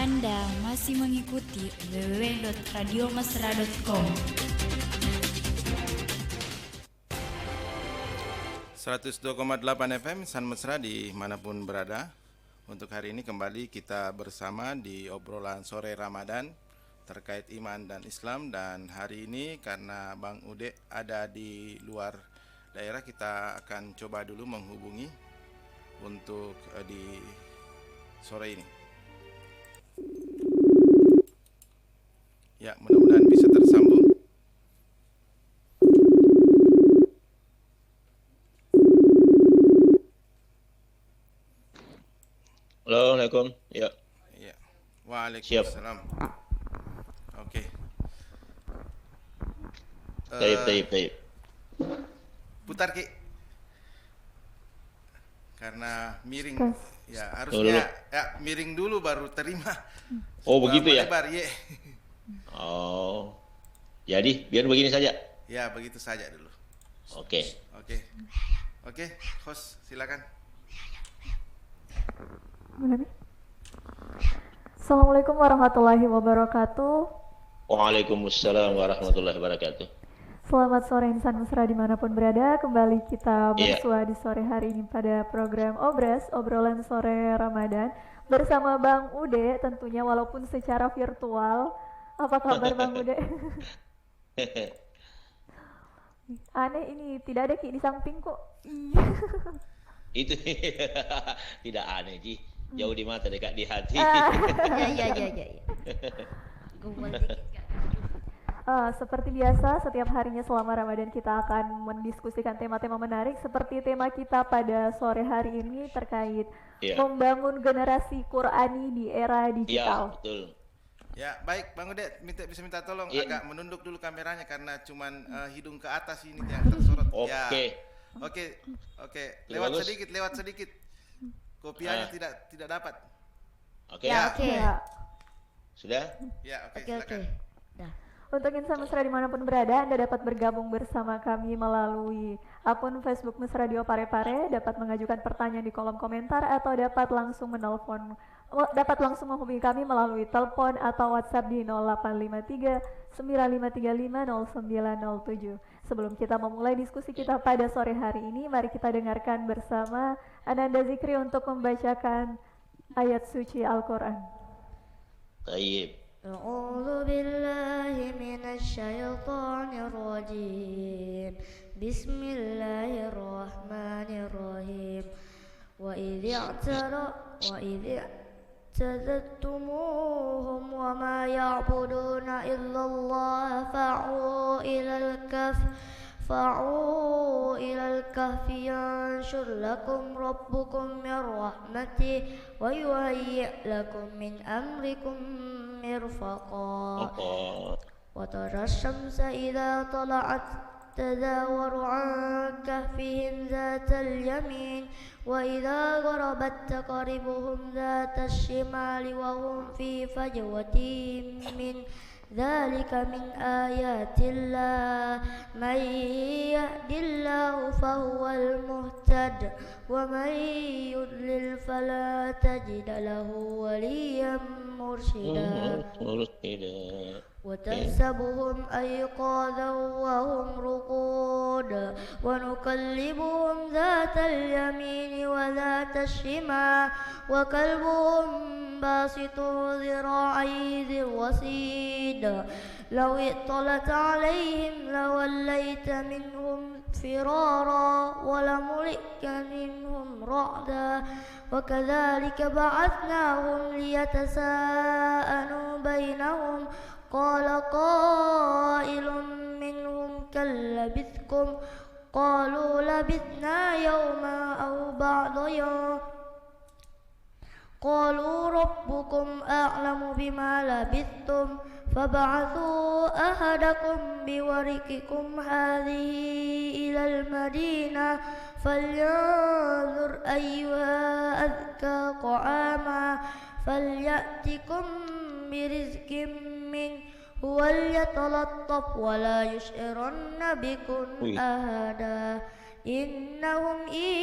Anda masih mengikuti www.radiomesra.com. 102,8 FM San Mesra dimanapun berada. Untuk hari ini kembali kita bersama di obrolan sore Ramadan terkait iman dan Islam. Dan hari ini karena Bang Ude ada di luar daerah, kita akan coba dulu menghubungi untuk di sore ini. Ya, mudah-mudahan bisa tersambung. Halo, Assalamualaikum. Ya. Ya. Waalaikumsalam. Oke. Taib. Putar Ki. Karena miring. Ya, Dulu. harusnya ya miring dulu baru terima. Oh, begitu ya? Lebar, ye. Oh. Jadi, biar begini saja. Ya, begitu saja dulu. Oke. Oke, host silakan. Assalamualaikum warahmatullahi wabarakatuh. Waalaikumsalam warahmatullahi wabarakatuh. Selamat sore insan mesra dimanapun berada. Kembali kita Iya. bersua di sore hari ini pada program Obras, obrolan sore Ramadan bersama Bang Ude tentunya walaupun secara virtual. Apa kabar Bang Ude? Aneh ini, tidak ada Ki di samping kok. Itu tidak aneh, Ji. Jauh di mata, dekat di hati. Ya. Gumul dikit Kak. Seperti biasa, setiap harinya selama Ramadan kita akan mendiskusikan tema-tema menarik seperti tema kita pada sore hari ini terkait Iya. membangun generasi Qurani di era Iya, digital. betul. Ya, baik Bang Ude, bisa minta tolong Iya. agak menunduk dulu kameranya karena cuman hidung ke atas ini yang tersorot. Oke. Ya. Oke. Sudah bagus? Lewat sedikit. Kopiannya tidak dapat. Oke. Ya, oke. Ya. Sudah? Ya, oke, Oke. silakan. Dah. Untuk insan mesra dimanapun berada, Anda dapat bergabung bersama kami melalui akun Facebook Mesra Radio Parepare, dapat mengajukan pertanyaan di kolom komentar atau dapat langsung menghubungi kami melalui telepon atau WhatsApp di 0853 9535 0907. Sebelum kita memulai diskusi kita pada sore hari ini, mari kita dengarkan bersama Ananda Zikri untuk membacakan ayat suci Al-Quran. Taib. أعوذ بالله من الشيطان الرجيم بسم الله الرحمن الرحيم وإذ اعتزلتموهم وما يعبدون إلا الله فعوا إلى الكهف ينشر لكم ربكم من رحمته ويهيئ لكم من أمركم مرفقا وترى الشمس إذا طلعت تزاور عن كهفهم ذات اليمين وإذا غربت تقرضهم ذات الشمال وهم في فجوة من ذلك من آيات الله من يهد الله فهو المهتد ومن يضلل فلا تجد له وليا مرشدا وتحسبهم أيقاظا وهم رقود ونقلبهم ذات اليمين وذات الشمال وكلبهم باسط ذراعيه بالوصيد لو اطلعت عليهم لوليت منهم فرارا ولملئت منهم رعدا وكذلك بعثناهم ليتساءلوا بينهم قال قائل منهم كم لبثتم قالوا لبثنا يوما أو بعض يوم قالوا ربكم أعلم بما لبثتم فابعثوا أحدكم بورقكم هذه إلى المدينة فلينظر أيها أزكى طعاما فليأتكم برزق منه وليتلطف ولا يشعرن بكم أحدا إنهم إن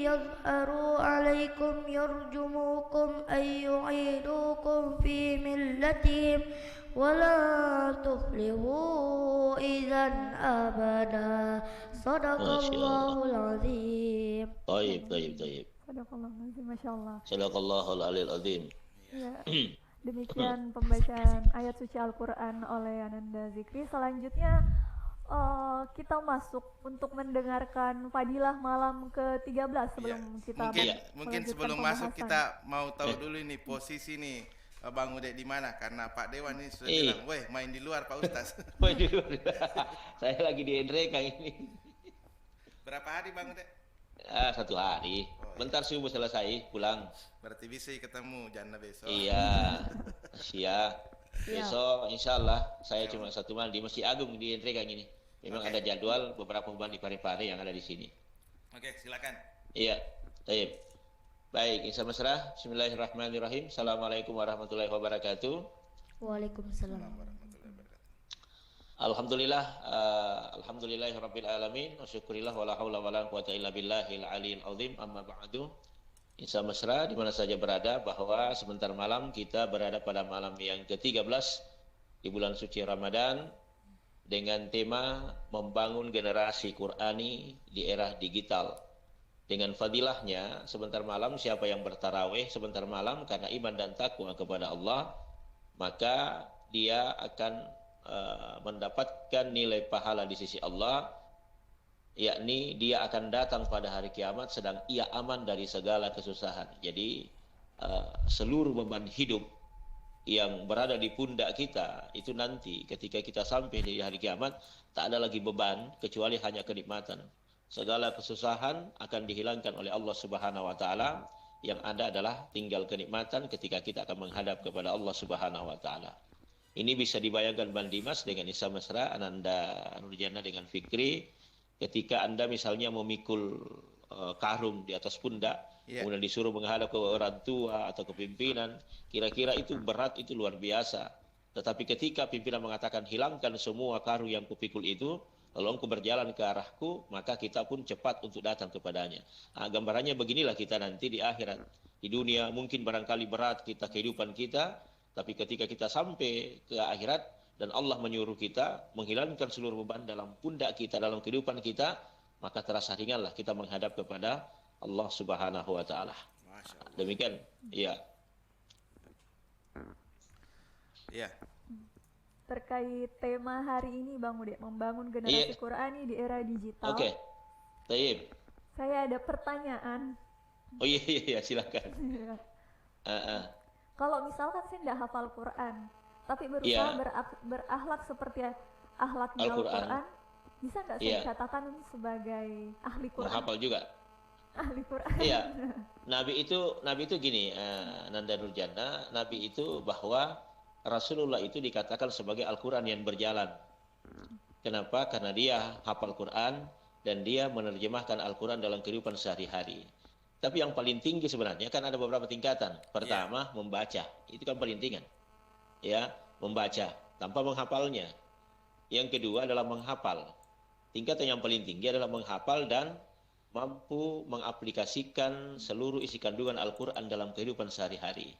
يظهروا عليكم يرجموكم أو يعيدوكم في ملتهم ولا تفلحوا إذا أبدا صدق Masya Allah. الله العظيم. Taib, taib, taib. Sadaqallahul Masya Allah. Sadaqallahul alil azim. Ya, demikian pembacaan ayat suci Al-Quran oleh Ananda Zikri. Selanjutnya kita masuk untuk mendengarkan fadilah malam ke-13 sebelum kita Mungkin sebelum masuk kita mau tahu dulu ini posisi nih Bang Ude di mana, karena Pak Dewan ini sudah bilang, "Weh, main di luar Pak Ustaz." Main di luar. Saya lagi di Endre kang ini. Berapa hari Bang Ude? 1 hari. Bentar subuh selesai pulang. Berarti bisa ketemu Jannah besok. Iya. Siap. Besok insya Allah saya cuma 1 malam di Masjid Agung di Endre kang ini. Memang ada jadwal beberapa bulan di Parepare yang ada di sini. Oke, silakan. Iya. Taib. Baik, insya Allah. Bismillahirrahmanirrahim. Assalamualaikum warahmatullahi wabarakatuh. Waalaikumsalam. Alhamdulillah, alhamdulillahirabbil alamin. Wasyukurillah wala haula wala quwata illa billahil aliyil azim. Amma ba'du. Insya mesra di mana saja berada, bahwa sebentar malam kita berada pada malam yang ke-13 di bulan suci Ramadan dengan tema membangun generasi Qur'ani di era digital. Dengan fadilahnya, sebentar malam siapa yang bertarawih sebentar malam karena iman dan takwa kepada Allah, maka dia akan mendapatkan nilai pahala di sisi Allah, yakni dia akan datang pada hari kiamat sedang ia aman dari segala kesusahan. Jadi seluruh beban hidup yang berada di pundak kita itu nanti ketika kita sampai di hari kiamat tak ada lagi beban kecuali hanya kenikmatan. Segala kesusahan akan dihilangkan oleh Allah Subhanahu wa taala, yang ada adalah tinggal kenikmatan ketika kita akan menghadap kepada Allah Subhanahu wa taala. Ini bisa dibayangkan Bang Dimas dengan Isa Mesra, Ananda Nurjana dengan Fikri, ketika Anda misalnya memikul karung di atas pundak, kemudian disuruh menghadap ke orang tua atau ke pimpinan, kira-kira itu berat, itu luar biasa. Tetapi ketika pimpinan mengatakan hilangkan semua karung yang kupikul itu, lalu engkau berjalan ke arahku, maka kita pun cepat untuk datang kepadanya. Gambarannya beginilah kita nanti di akhirat. Di dunia mungkin barangkali berat kita kehidupan kita, tapi ketika kita sampai ke akhirat dan Allah menyuruh kita menghilangkan seluruh beban dalam pundak kita, dalam kehidupan kita, maka terasa ringanlah kita menghadap kepada Allah Subhanahu wa taala. Demikian, iya. Iya. Terkait tema hari ini Bang Ude, membangun generasi Qur'ani di era digital. Oke. Taib. Saya ada pertanyaan. Oh iya, silakan. Kalau misalkan saya tidak hafal Quran, tapi berusaha berakhlak seperti akhlaknya Al-Quran, bisa nggak saya dikatakan sebagai ahli Quran? Menghafal juga. Ahli Quran. Iya. Nabi itu gini, Nanda Nurjana, Nabi itu bahwa Rasulullah itu dikatakan sebagai Al-Quran yang berjalan. Kenapa? Karena dia hafal Quran dan dia menerjemahkan Al-Quran dalam kehidupan sehari-hari. Tapi yang paling tinggi sebenarnya kan ada beberapa tingkatan. Pertama, membaca. Itu kan paling tinggi. Ya, membaca tanpa menghafalnya. Yang kedua adalah menghafal. Tingkatan yang paling tinggi adalah menghafal dan mampu mengaplikasikan seluruh isi kandungan Al-Quran dalam kehidupan sehari-hari.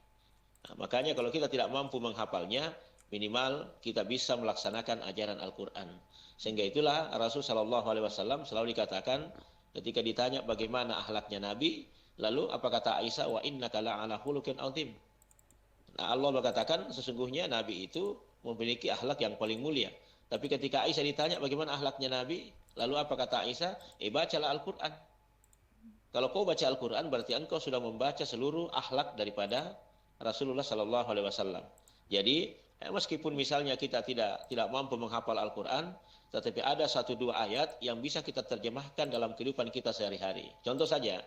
Nah, makanya kalau kita tidak mampu menghafalnya, minimal kita bisa melaksanakan ajaran Al-Quran. Sehingga itulah Rasul Shallallahu Alaihi Wasallam selalu dikatakan ketika ditanya bagaimana akhlaknya Nabi, lalu apa kata Aisyah, wa innaka la'ala khuluqin azim. Nah, Allah berkatakan sesungguhnya Nabi itu memiliki akhlak yang paling mulia. Tapi ketika Aisyah ditanya bagaimana akhlaknya Nabi, lalu apa kata Aisyah? Bacalah Al-Quran. Kalau kau baca Al-Quran berarti engkau sudah membaca seluruh akhlak daripada Rasulullah Sallallahu Alaihi Wasallam. Jadi meskipun misalnya kita tidak mampu menghafal Al-Quran, tetapi ada 1-2 ayat yang bisa kita terjemahkan dalam kehidupan kita sehari-hari. Contoh saja,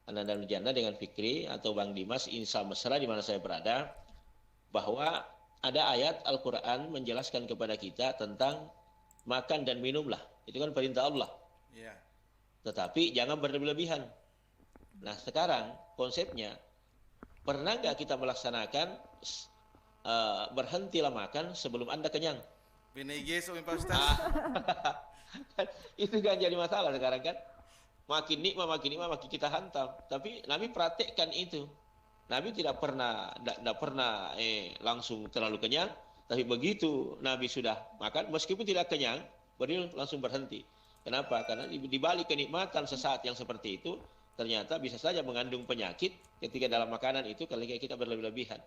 Ananda Nurjana dengan Fikri atau Bang Dimas, Insya Mesra di mana saya berada, bahwa ada ayat Al-Quran menjelaskan kepada kita tentang makan dan minumlah. Itu kan perintah Allah. Iya. Tetapi jangan berlebihan. Nah sekarang konsepnya, pernah nggak kita melaksanakan berhentilah makan sebelum Anda kenyang? Pak Ustaz. Itu kan jadi masalah sekarang kan. makin nikmat makin kita hantam. Tapi Nabi praktekkan itu. Nabi tidak pernah langsung terlalu kenyang, tapi begitu Nabi sudah makan, meskipun tidak kenyang, beliau langsung berhenti. Kenapa? Karena di balik kenikmatan sesaat yang seperti itu, ternyata bisa saja mengandung penyakit ketika dalam makanan itu kalau kita berlebih-lebihan.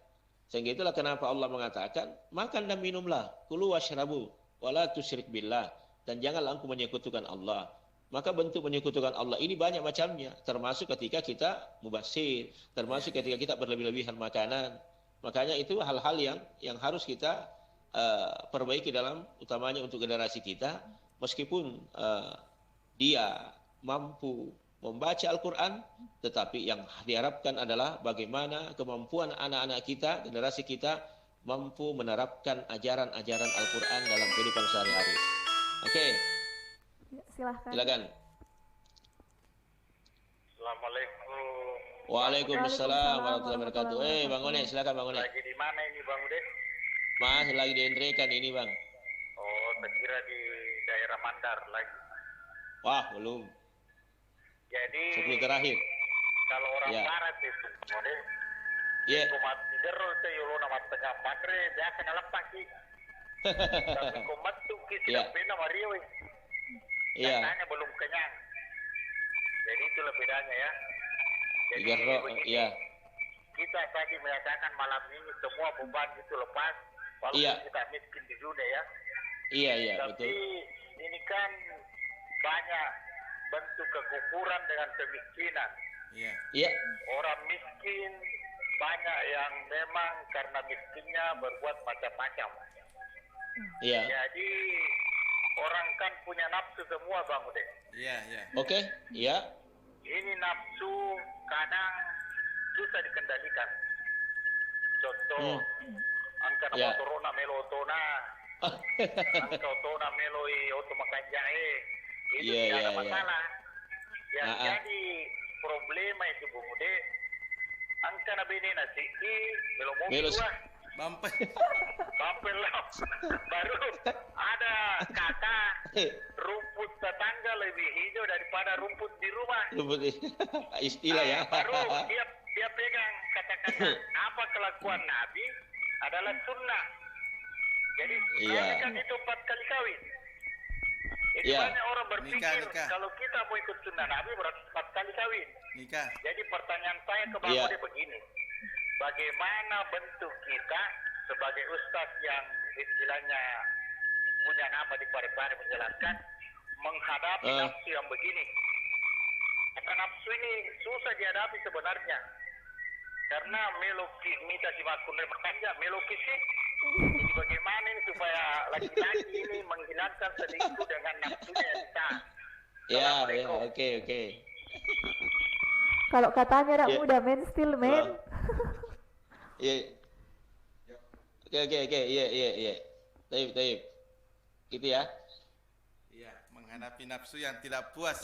Sehingga itulah kenapa Allah mengatakan, makan dan minumlah, kulu washrabu, wala tusyrik billah, dan janganlah engkau menyekutukan Allah. Maka bentuk menyekutukan Allah ini banyak macamnya, termasuk ketika kita mubasir, termasuk ketika kita berlebih-lebihan makanan. Makanya itu hal-hal yang harus kita perbaiki dalam utamanya untuk generasi kita, meskipun dia mampu membaca Al-Quran, tetapi yang diharapkan adalah bagaimana kemampuan anak-anak kita, generasi kita, mampu menerapkan ajaran-ajaran Al-Quran dalam kehidupan sehari-hari. Oke. Silahkan. Silakan. Assalamualaikum. Waalaikumsalam warahmatullahi wabarakatuh. Bang One, silakan Bang One. Lagi di mana ini Bang Ude? Mas lagi di Endrekan ini Bang. Oh, saya kira di daerah Mandar lagi. Wah, belum. Jadi 10 terakhir. kalau orang Ya. barat itu, Ude, Iya. kumat tidur itu yolo nama tengah pandre, biasa ngelepak sih. Tapi kumat tuh Ya. kita pena Mario. Iya. Katanya belum kenyang. Jadi itulah bedanya ya. Jadi begini, Iya. kita tadi menyatakan malam ini semua beban itu lepas, walaupun Iya. kita miskin di dunia ya. Iya, Tapi betul. ini kan banyak bentuk kekufuran dengan kemiskinan. Iya. Iya. Orang miskin banyak yang memang karena miskinnya berbuat macam-macam. Iya. Jadi orang kan punya nafsu semua Bang Ude. Iya, iya. Oke. Iya. Ini nafsu kadang susah dikendalikan. Contoh, angka Ya. motorona melotona, angka otona meloi oto makan jahe. Itu Iya, tidak iya, ada iya. masalah. Yang Ah, ah. jadi problema itu Bung Ude, angka na bini nasi belum mau Melos. dua. Bampai. Bampel lah. Baru ada kata rumput tetangga lebih hijau daripada rumput di rumah. Istilah ya. Baru dia pegang kata-kata apa kelakuan Nabi adalah sunnah. Jadi Iya. Nabi kan itu 4 kali kawin. Jadi Iya. banyak orang berpikir Nikah. kalau kita mau ikut sunnah Nabi berarti 4 kali kawin. Nikah. Jadi pertanyaan saya ke Bang Iya. Ode begini. Bagaimana bentuk kita sebagai ustadz yang istilahnya punya nama di Parepare menjelaskan menghadapi Ah. nafsu yang begini. Karena nafsu ini susah dihadapi sebenarnya. Karena meloki mita si makunre makanja meloki sih. Jadi bagaimana ini supaya laki-laki ini menghilangkan selingkuh dengan nafsunya yang kita. Ya, oke. Kalau katanya anak Ya. muda, men still men. Iya. Oke. Iya. Taib. Gitu ya. Iya, menghadapi nafsu yang tidak puas.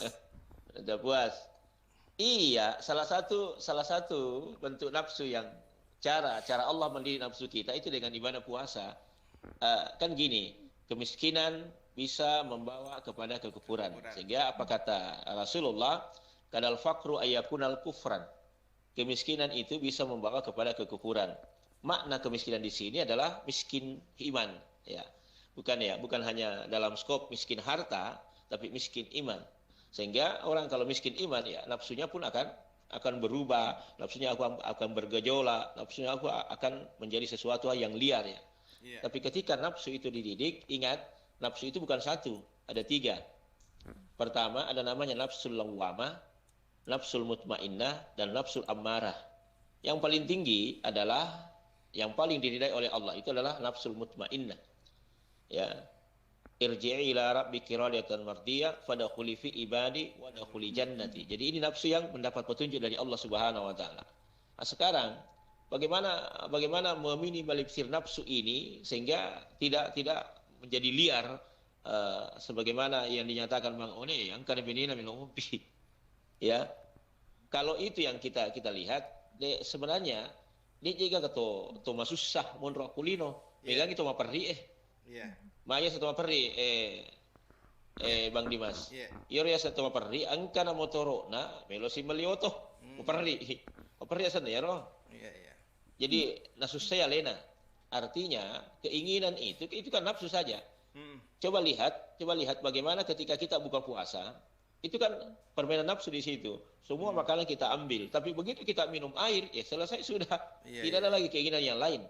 Udah puas. Iya, salah satu bentuk nafsu yang cara Allah mendidik nafsu kita itu dengan ibadah puasa. Kan gini, kemiskinan bisa membawa kepada kekufuran. Sehingga apa kata Rasulullah, kadal fakru ayakunal kufran. Kemiskinan itu bisa membawa kepada kekufuran. Makna kemiskinan di sini adalah miskin iman, ya. Bukan hanya dalam skop miskin harta, tapi miskin iman. Sehingga orang kalau miskin iman, ya nafsunya pun akan berubah, nafsunya akan bergejolak, nafsunya akan menjadi sesuatu yang liar, ya. Iya. Tapi ketika nafsu itu dididik, ingat nafsu itu bukan satu, ada 3. Pertama ada namanya nafsul lawwamah, nafsul mutmainnah, dan nafsul ammarah. Yang paling tinggi adalah yang paling diridai oleh Allah itu adalah nafsul mutmainnah. Ya. Irji'i ila rabbiki radiyatan mardiyah fadkhuli fi ibadi wa dkhuli jannati. Jadi ini nafsu yang mendapat petunjuk dari Allah Subhanahu wa taala. Nah, sekarang bagaimana meminimalisir nafsu ini sehingga tidak menjadi liar sebagaimana yang dinyatakan Bang One yang kana binina min umpi. Ya. Kalau itu yang kita lihat, sebenarnya dia juga to masusah monro kulino. Megang itu maperri Iya. Maya satu perri Bang Dimas. Iya. Io riasa to maparri angkana motoro na melo si melioto maparri. Maparri asan ya roh. Iya, iya. Jadi nasusaya lena. Artinya keinginan itu kan nafsu saja. Hmm. Coba lihat bagaimana ketika kita buka puasa, itu kan permainan nafsu di situ. Semua makanan kita ambil, tapi begitu kita minum air, ya selesai sudah. Iya, Tidak iya. ada lagi keinginan yang lain.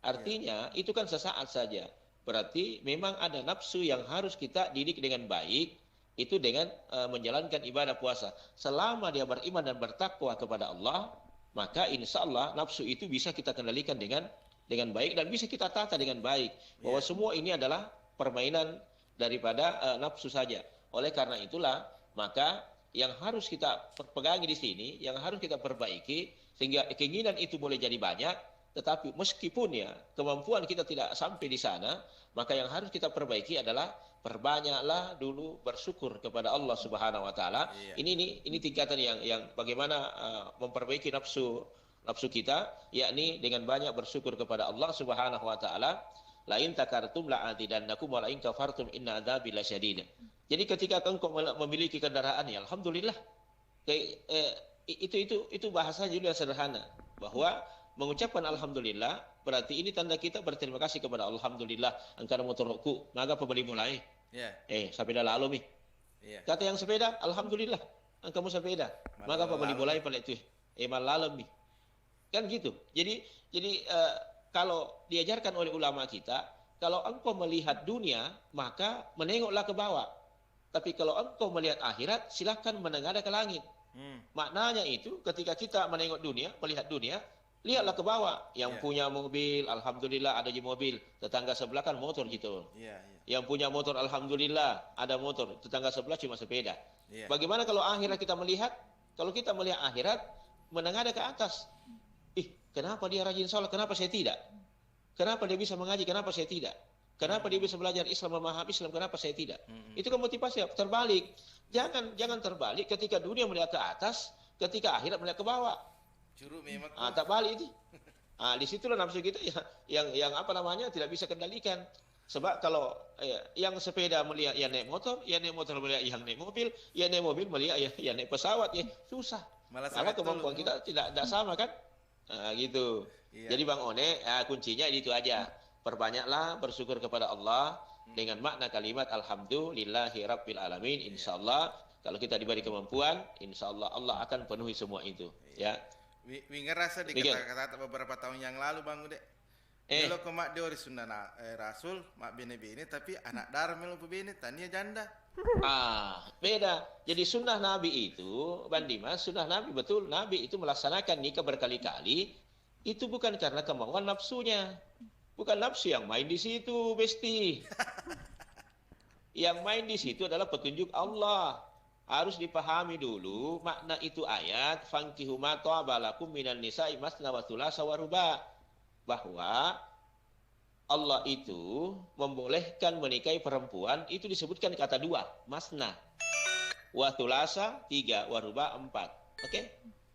Artinya itu kan sesaat saja. Berarti memang ada nafsu yang harus kita didik dengan baik, itu dengan menjalankan ibadah puasa. Selama dia beriman dan bertakwa kepada Allah, maka insya Allah nafsu itu bisa kita kendalikan dengan baik dan bisa kita tata dengan baik. Bahwa semua ini adalah permainan daripada nafsu saja. Oleh karena itulah, maka yang harus kita pegangi di sini, yang harus kita perbaiki, sehingga keinginan itu boleh jadi banyak, tetapi meskipun ya kemampuan kita tidak sampai di sana, maka yang harus kita perbaiki adalah perbanyaklah dulu bersyukur kepada Allah Subhanahu wa taala. Iya. Ini tingkatan yang bagaimana memperbaiki nafsu kita, yakni dengan banyak bersyukur kepada Allah Subhanahu wa taala. La in takartum la azidannakum wa la in kafartum inna adzabi lasyadid. Jadi ketika engkau memiliki kendaraan, ya alhamdulillah. Itu bahasa juga sederhana, bahwa mengucapkan alhamdulillah berarti ini tanda kita berterima kasih kepada alhamdulillah angkana motorku maka pembeli mulai Iya. sepeda lalu mi Iya. kata yang sepeda alhamdulillah angkamu sepeda maka pembeli mulai pada itu malalem mi kan gitu. Jadi kalau diajarkan oleh ulama kita, kalau engkau melihat dunia maka menengoklah ke bawah, tapi kalau engkau melihat akhirat silakan menengadah ke langit. Maknanya itu ketika kita menengok dunia, melihat dunia, lihatlah ke bawah. Yang punya mobil, alhamdulillah ada mobil. Tetangga sebelah kan motor gitu. Iya, iya. Yang punya motor, alhamdulillah ada motor. Tetangga sebelah cuma sepeda. Iya. Bagaimana kalau akhirat kita melihat? Kalau kita melihat akhirat, menengadah ke atas. Kenapa dia rajin sholat? Kenapa saya tidak? Kenapa dia bisa mengaji? Kenapa saya tidak? Kenapa dia bisa belajar Islam, memahami Islam? Kenapa saya tidak? Itu kan motivasi terbalik. Jangan terbalik ketika dunia melihat ke atas, ketika akhirat melihat ke bawah. Curug memang. Tak balik itu. Di situlah nafsu kita yang apa namanya tidak bisa kendalikan. Sebab kalau yang sepeda melihat yang naik motor melihat yang naik mobil, yang naik mobil melihat yang naik pesawat, susah. Karena kemampuan kita tidak sama kan? Gitu. Iya. Jadi Bang One, kuncinya itu aja. Perbanyaklah bersyukur kepada Allah dengan makna kalimat alhamdulillahi rabbil alamin. Insyaallah kalau kita diberi kemampuan, insyaallah Allah akan penuhi semua itu. Ya. Wingar rasa di kata-kata beberapa tahun yang lalu Bang Ude. Kalau kemak diori sunnah Rasul, mak bini-bini tapi anak darah melu bini tania janda. Beda. Jadi sunnah Nabi itu, Bang Dimas, sunnah Nabi betul. Nabi itu melaksanakan nikah berkali-kali. Itu bukan karena kemauan nafsunya. Bukan nafsu yang main di situ, Besti. Yang main di situ adalah petunjuk Allah. Harus dipahami dulu makna itu ayat fankihu ma ta'abalakum minan nisa'i masna wa thulatsa wa ruba'. Bahwa Allah itu membolehkan menikahi perempuan itu disebutkan kata dua, masna. Wa thulatsa 3, wa ruba' 4. Oke?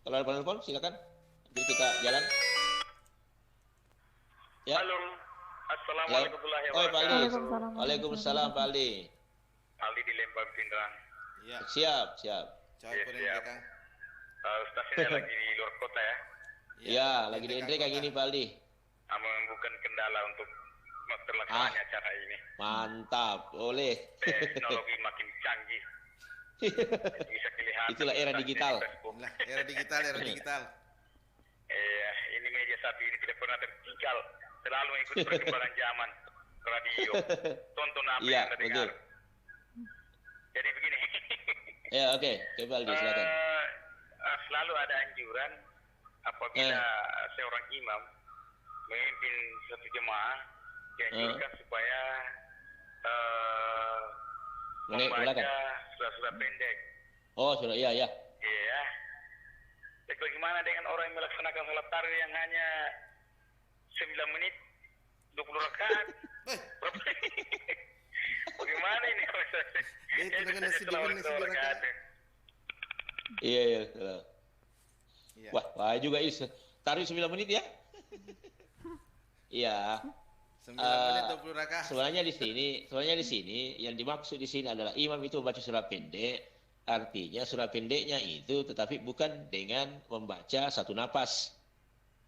Kalau ada penelpon silakan. Jadi kita jalan. Ya. Halo. Assalamualaikum warahmatullahi Pak Ali. Waalaikumsalam. Waalaikumsalam Pak Ali. Ali di Lembang Pindrang. Iya. Siap. Coba Iya, pun siap. mereka. Ustaznya lagi di luar kota ya. Ya, lagi di Endre kayak gini Pak Ali. Bukan kendala untuk terlaksananya acara ini. Mantap, boleh. Teknologi makin canggih. Bisa kelihatan. Itulah era di digital. Facebook. Lah, era digital. Ini media satu ini tidak pernah tertinggal. Selalu ikut perkembangan zaman. Radio, tonton apa Iya, yang Anda dengar. betul. Jadi begini. Ya, oke. Pak Ali, silakan. Selalu ada anjuran apabila seorang imam memimpin satu jemaah dianjurkan supaya membaca surat-surat pendek. Oh, sudah iya. Iya. Jadi bagaimana dengan orang yang melaksanakan salat tarawih yang hanya 9 menit 20 rakaat? Bagaimana ini? Itu dengan nasi rakaat. Iya. Iya. Wah juga is. Taruh 9 menit ya? Iya. 9 menit 20 rakaat. Sebenarnya di sini yang dimaksud di sini adalah imam itu membaca surah pendek, artinya surah pendeknya itu tetapi bukan dengan membaca satu napas,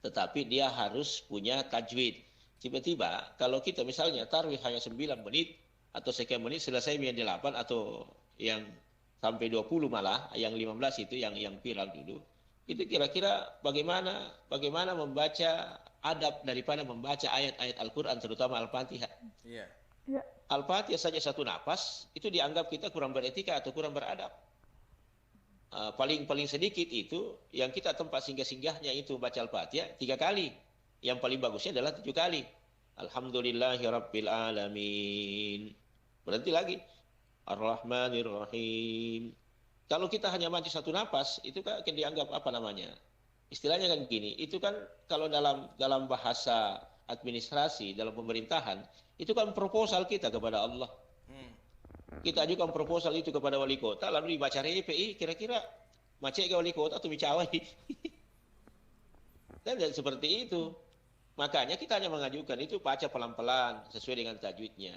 tetapi dia harus punya tajwid. Tiba-tiba kalau kita misalnya tarawih hanya 9 menit atau sekian menit selesai menjadi 8 atau yang sampai 20 malah, yang 15 itu yang viral dulu. Itu kira-kira bagaimana membaca adab daripada membaca ayat-ayat Al-Quran, terutama Al-Fatihah. Iya. Ya. Al-Fatihah saja satu napas, itu dianggap kita kurang beretika atau kurang beradab. Paling sedikit itu, yang kita tempat singgah-singgahnya itu membaca Al-Fatihah 3 kali. Yang paling bagusnya adalah 7 kali. Alhamdulillahirabbil alamin. Berhenti lagi. Ar-Rahmanir-Rahim. Kalau kita hanya maju satu napas, itu kan dianggap apa namanya? Istilahnya kan gini, itu kan kalau dalam bahasa administrasi, dalam pemerintahan, itu kan proposal kita kepada Allah. Kita ajukan proposal itu kepada wali kota, lalu dibaca RPI, kira-kira macet ke wali kota atau micawai. Dan seperti itu. Makanya kita hanya mengajukan itu baca pelan-pelan, sesuai dengan tajwidnya.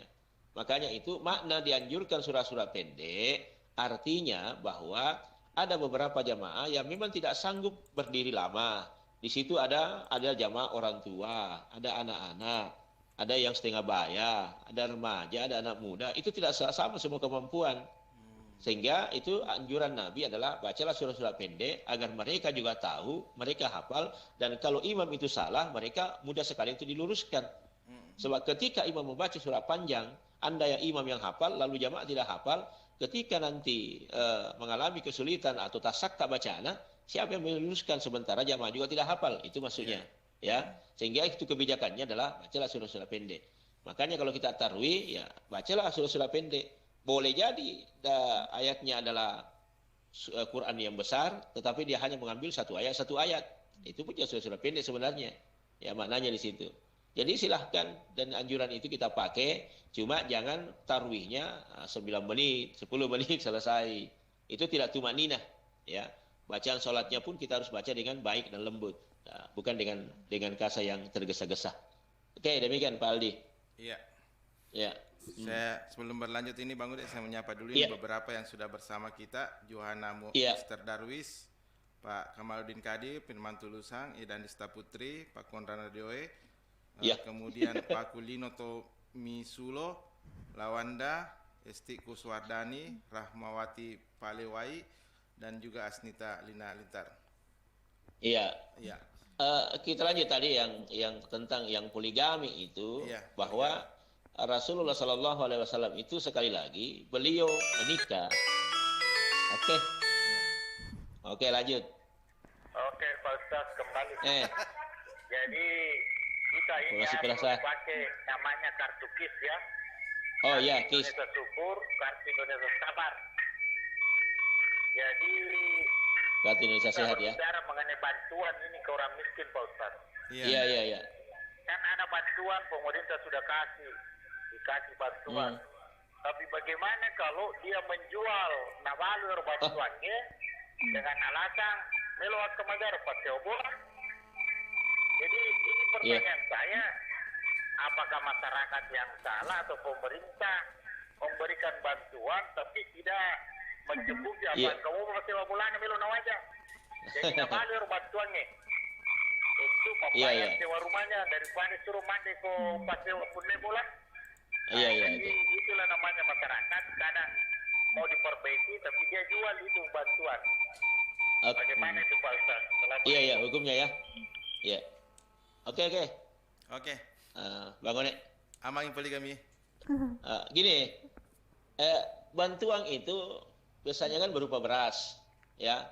Makanya itu makna dianjurkan surah-surah pendek, artinya bahwa ada beberapa jamaah yang memang tidak sanggup berdiri lama. Di situ ada jamaah orang tua, ada anak-anak, ada yang setengah baya, ada remaja, ada anak muda. Itu tidak sama semua kemampuan. Sehingga itu anjuran Nabi adalah bacalah surah-surah pendek agar mereka juga tahu, mereka hafal, dan kalau imam itu salah, mereka mudah sekali itu diluruskan. Sebab ketika imam membaca surah panjang, Anda yang imam yang hafal, lalu jamaah tidak hafal, ketika nanti mengalami kesulitan atau tasak tak bacaan, siapa yang meluruskan sementara jamaah juga tidak hafal? Itu maksudnya. Ya, sehingga itu kebijakannya adalah bacalah surah-surah pendek. Makanya kalau kita tarwih, ya bacalah surah-surah pendek. Boleh jadi ayatnya adalah Quran yang besar, tetapi dia hanya mengambil satu ayat. Itu pun surah-surah pendek sebenarnya. Ya, maknanya di situ. Jadi silahkan, dan anjuran itu kita pakai, cuma jangan tarwihnya 9 menit, 10 menit selesai. Itu tidak tumaninah. Ya. Bacaan sholatnya pun kita harus baca dengan baik dan lembut. Nah, bukan dengan kasa yang tergesa-gesa. Oke, demikian Pak Aldi. Iya. Ya. Saya sebelum berlanjut ini Bang Ude, saya menyapa dulu ini beberapa yang sudah bersama kita. Johanna Mr. Darwis, Pak Kamaluddin Kadi, Firman Tulusang, Idan Dista Putri, Pak Konrad Radioe, kemudian Pak Kulino Misulo, Lawanda, Esti Kuswardani, Rahmawati Palewai, dan juga Asnita Lina Lintar. Iya. Iya. Kita lanjut tadi yang tentang yang poligami itu, bahwa Rasulullah Sallallahu Alaihi Wasallam itu sekali lagi beliau menikah. Oke, lanjut. Oke, Pak Ustaz, kembali. Jadi kita ini harus pakai namanya kartu KIS ya. Oh iya, KIS. Indonesia Syukur, kartu Indonesia Sabar. Jadi kartu Indonesia Sehat ya. Bicara mengenai bantuan ini ke orang miskin, Pak Ustaz. Iya. Kan ada bantuan pemerintah sudah dikasih bantuan. Tapi bagaimana kalau dia menjual nabalur bantuannya dengan alasan meluat ke negara pakai bola? Jadi ini pertanyaan saya, apakah masyarakat yang salah atau pemerintah memberikan bantuan tapi tidak mencukupi apa kamu pakai bola melu nawaja? Jadi nabalur bantuannya itu membayar sewa rumahnya daripada suruh mandi ke pakai bola. Jadi itulah namanya masyarakat kadang mau diperbaiki tapi dia jual itu bantuan. Bagaimana itu Pak Ustaz? Iya, hukumnya ya. Iya. Oke. Bang One. Amang poligami. Gini, bantuan itu biasanya kan berupa beras, ya.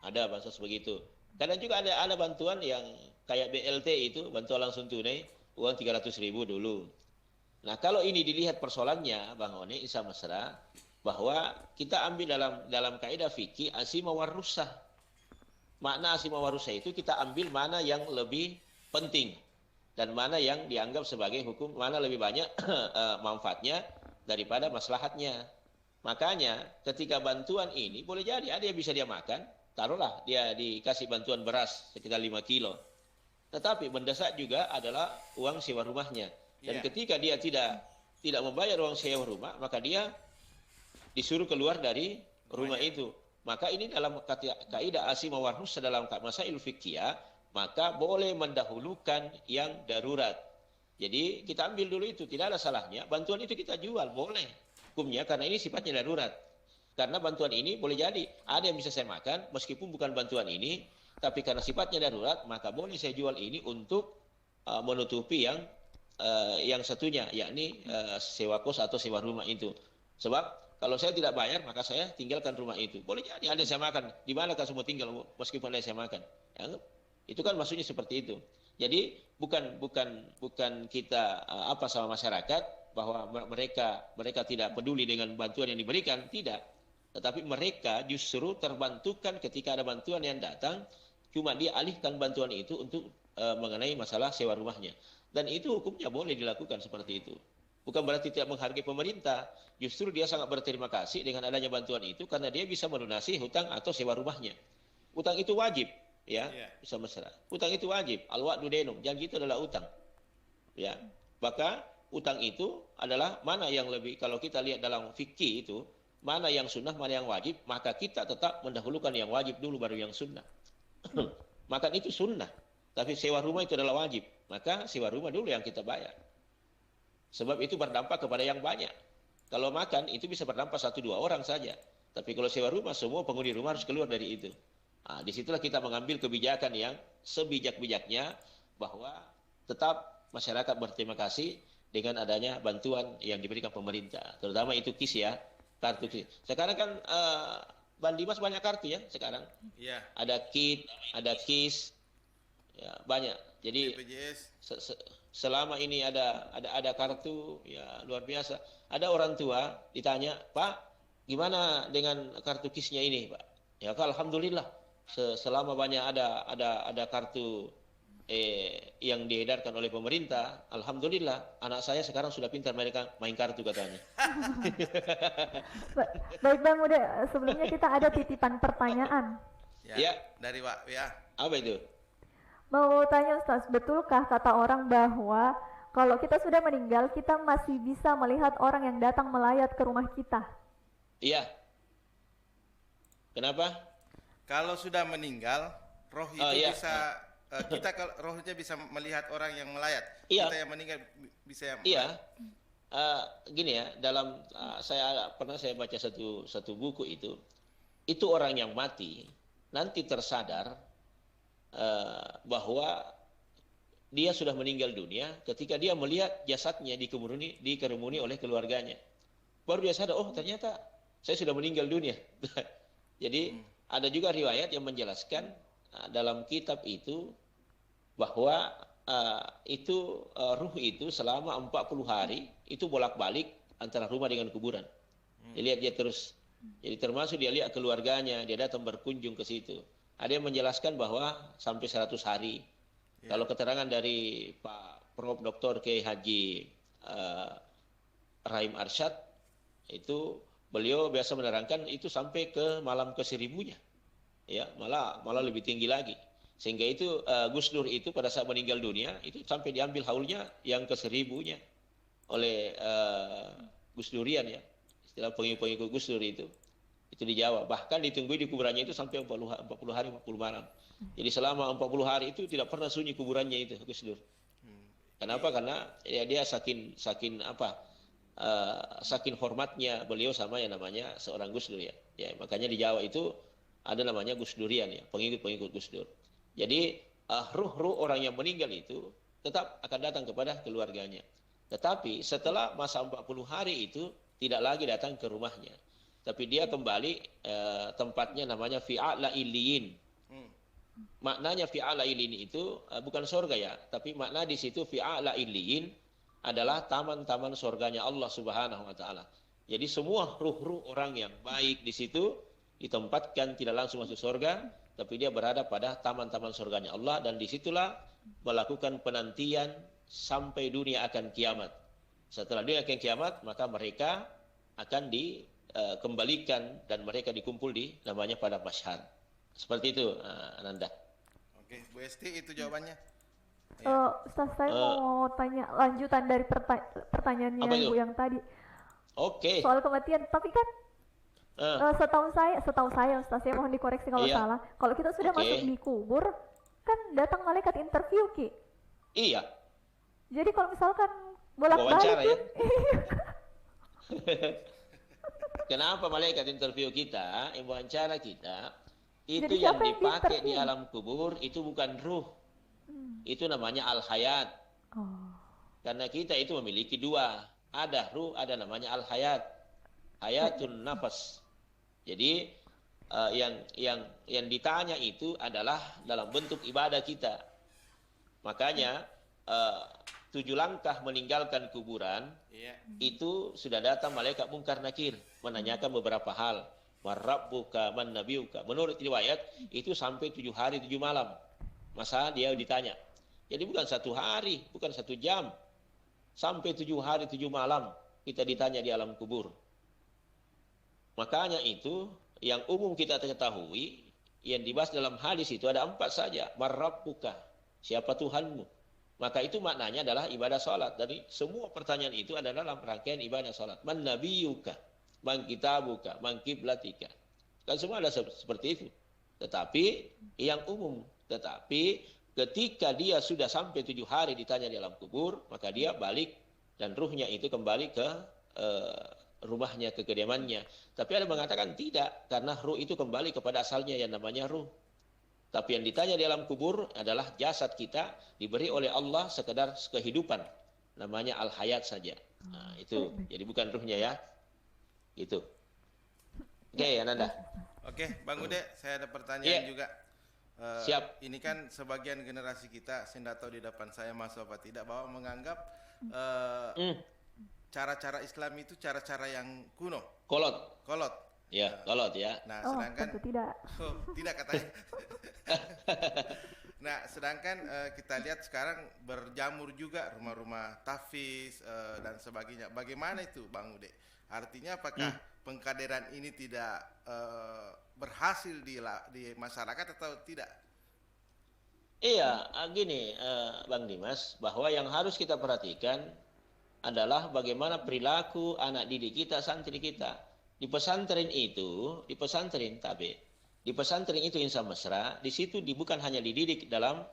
Ada bansos begitu. Kadang juga ada bantuan yang kayak BLT itu, bantuan langsung tunai, uang 300.000 dulu. Nah, kalau ini dilihat persoalannya, Bang One, Isa Mesra, bahwa kita ambil dalam kaidah fikih asimah warusah. Makna asimah warusah itu kita ambil mana yang lebih penting dan mana yang dianggap sebagai hukum, mana lebih banyak manfaatnya daripada maslahatnya. Makanya ketika bantuan ini boleh jadi ada yang bisa dia makan, taruhlah dia dikasih bantuan beras sekitar 5 kilo. Tetapi mendesak juga adalah uang sewa rumahnya. Dan Iya. ketika dia tidak membayar uang sewa rumah, maka dia disuruh keluar dari rumah itu. Maka ini dalam kaidah asimah war rukhsah dalam masail fikih, maka boleh mendahulukan yang darurat. Jadi kita ambil dulu itu, tidak ada salahnya. Bantuan itu kita jual, boleh hukumnya, karena ini sifatnya darurat. Karena bantuan ini boleh jadi ada yang bisa saya makan meskipun bukan bantuan ini, tapi karena sifatnya darurat maka boleh saya jual ini untuk menutupi yang satunya, yakni sewa kos atau sewa rumah itu. Sebab kalau saya tidak bayar maka saya tinggalkan rumah itu. Boleh jadi ada yang saya makan, di mana kan semua tinggal meskipun ada yang saya makan. Ya, itu kan maksudnya seperti itu. Jadi bukan kita apa sama masyarakat bahwa mereka tidak peduli dengan bantuan yang diberikan, tidak. Tetapi mereka justru terbantukan ketika ada bantuan yang datang, cuma dia alihkan bantuan itu untuk mengenai masalah sewa rumahnya. Dan itu hukumnya boleh dilakukan seperti itu. Bukan berarti tidak menghargai pemerintah, justru dia sangat berterima kasih dengan adanya bantuan itu karena dia bisa melunasi hutang atau sewa rumahnya. Hutang itu wajib, ya, bisa mesra. Hutang itu wajib, al-wa'du dainun, janji itu adalah utang. Ya, maka utang itu adalah mana yang lebih, kalau kita lihat dalam fikih itu, mana yang sunnah, mana yang wajib, maka kita tetap mendahulukan yang wajib dulu baru yang sunnah. Makan itu sunnah, tapi sewa rumah itu adalah wajib, maka sewa rumah dulu yang kita bayar. Sebab itu berdampak kepada yang banyak. Kalau makan itu bisa berdampak 1-2 orang saja, tapi kalau sewa rumah semua penghuni rumah harus keluar dari itu. Nah, disitulah kita mengambil kebijakan yang sebijak-bijaknya bahwa tetap masyarakat berterima kasih dengan adanya bantuan yang diberikan pemerintah, terutama itu KIS ya. Kartu KIS. Sekarang kan Bandimas banyak kartu ya sekarang. Iya. Ada KIT, ada KIS, ya banyak. Jadi BPJS. selama ini ada kartu, ya luar biasa. Ada orang tua ditanya, Pak, gimana dengan kartu KIS-nya ini, Pak? Ya, alhamdulillah. Selama banyak ada kartu yang diedarkan oleh pemerintah, alhamdulillah anak saya sekarang sudah pintar main kartu katanya. Baik Bang Ude, sebelumnya kita ada titipan pertanyaan. Ya. Dari Wak ya. Apa itu? Mau tanya Ustaz, betulkah kata orang bahwa kalau kita sudah meninggal kita masih bisa melihat orang yang datang melayat ke rumah kita? Iya. Kenapa? Kalau sudah meninggal, roh itu iya. bisa kita rohnya bisa melihat orang yang melayat. Iya. Kita yang meninggal bisa yang Iya. Gini ya, dalam saya baca satu buku itu orang yang mati nanti tersadar bahwa dia sudah meninggal dunia ketika dia melihat jasadnya dikerumuni oleh keluarganya. Baru dia sadar, oh ternyata saya sudah meninggal dunia. Jadi ada juga riwayat yang menjelaskan dalam kitab itu bahwa ruh itu selama 40 hari itu bolak-balik antara rumah dengan kuburan. Dia lihat dia terus. Jadi termasuk dia lihat keluarganya, dia datang berkunjung ke situ. Ada yang menjelaskan bahwa sampai 100 hari. Kalau keterangan dari Pak Prof. Dr. Kiai Haji Rahim Arsyad, itu beliau biasa menerangkan itu sampai ke malam ke-1000-nya. Ya, malah lebih tinggi lagi. Sehingga itu Gus Dur itu pada saat meninggal dunia itu sampai diambil haulnya yang ke-1000-nya oleh Gus Durian ya, istilah pengikut Gus Dur itu di Jawa. Bahkan ditunggu di kuburannya itu sampai 40 hari 40 malam. Jadi selama 40 hari itu tidak pernah sunyi kuburannya itu Gus Dur. Kenapa? Karena ya dia saking hormatnya beliau sama yang namanya seorang Gus Dur ya. Ya makanya di Jawa itu ada namanya Gus Durian ya, pengikut Gus Dur. Jadi ruh orang yang meninggal itu tetap akan datang kepada keluarganya. Tetapi setelah masa 40 hari itu tidak lagi datang ke rumahnya. Tapi dia kembali tempatnya namanya fi'a'la illiyin. Maknanya fi'a'la illiyin itu bukan surga ya, tapi makna di situ fi'a'la illiyin adalah taman-taman surganya Allah Subhanahu wa taala. Jadi semua ruh-ruh orang yang baik di situ ditempatkan tidak langsung masuk surga, tapi dia berada pada taman-taman surganya Allah, dan disitulah melakukan penantian sampai dunia akan kiamat. Setelah dunia akan kiamat, maka mereka akan dikembalikan dan mereka dikumpul di namanya pada masyhar. Seperti itu, Ananda. Oke, Bu Esti itu jawabannya. Ustaz, saya mau tanya lanjutan dari pertanyaannya Apa itu? Ibu yang tadi Oke. soal kematian. Tapi kan Eh, setahu saya Ustaz, ya mohon dikoreksi kalau Iya. salah. Kalau kita sudah Oke. masuk di kubur, kan datang malaikat interview, Ki. iya. Jadi kalau misalkan bolak-balik Wawancara ya. tuh, Kenapa malaikat interview kita, yang wawancara kita, itu Jadi yang siapa yang dipakai di diinterview? alam kubur itu bukan ruh. Itu namanya al-hayat. oh, Karena kita itu memiliki dua. Ada ruh, ada namanya al-hayat. Hayatun nafas. Jadi yang ditanya itu adalah dalam bentuk ibadah kita. Makanya 7 langkah meninggalkan kuburan Iya. itu sudah datang malaikat mungkar nakir menanyakan beberapa hal. Warabbuka man nabiyuka. Menurut riwayat itu sampai 7 hari 7 malam. Masa dia ditanya. Jadi bukan 1 hari, bukan 1 jam. Sampai 7 hari 7 malam kita ditanya di alam kubur. Makanya itu yang umum kita ketahui yang dibahas dalam hadis itu ada 4 saja. Marrabbuka, siapa Tuhanmu? Maka itu maknanya adalah ibadah salat. Jadi semua pertanyaan itu adalah dalam rangkaian ibadah salat. Man nabiyuka, man kitabuka, man kiblatika. Kan semua ada seperti itu. Tetapi yang umum, tetapi ketika dia sudah sampai 7 hari ditanya di alam kubur, maka dia balik dan ruhnya itu kembali ke rumahnya, ke kediamannya. Tapi ada mengatakan tidak, karena ruh itu kembali kepada asalnya yang namanya ruh. Tapi yang ditanya di alam kubur adalah jasad kita diberi oleh Allah sekedar kehidupan. Namanya al-hayat saja. Nah, itu. Jadi bukan ruhnya ya. Itu. Oke, Ananda. Oke, Bang Ude, saya ada pertanyaan Iya. juga. Siap. Ini kan sebagian generasi kita, saya tidak tahu di depan saya masuk apa tidak, bahwa menganggap cara-cara Islam itu cara-cara yang kuno, Kolot. kolot. Ya, kolot ya. Nah, oh sedangkan tentu tidak. oh, tidak katanya. Nah, sedangkan kita lihat sekarang berjamur juga rumah-rumah tahfiz dan sebagainya. Bagaimana itu, Bang Ude? Artinya apakah pengkaderan ini tidak berhasil di masyarakat atau tidak? Iya, gini Bang Dimas, bahwa yang harus kita perhatikan adalah bagaimana perilaku anak didik kita, santri kita. Di pesantren itu, di pesantren itu Insan Mesra, di situ bukan hanya dididik dalam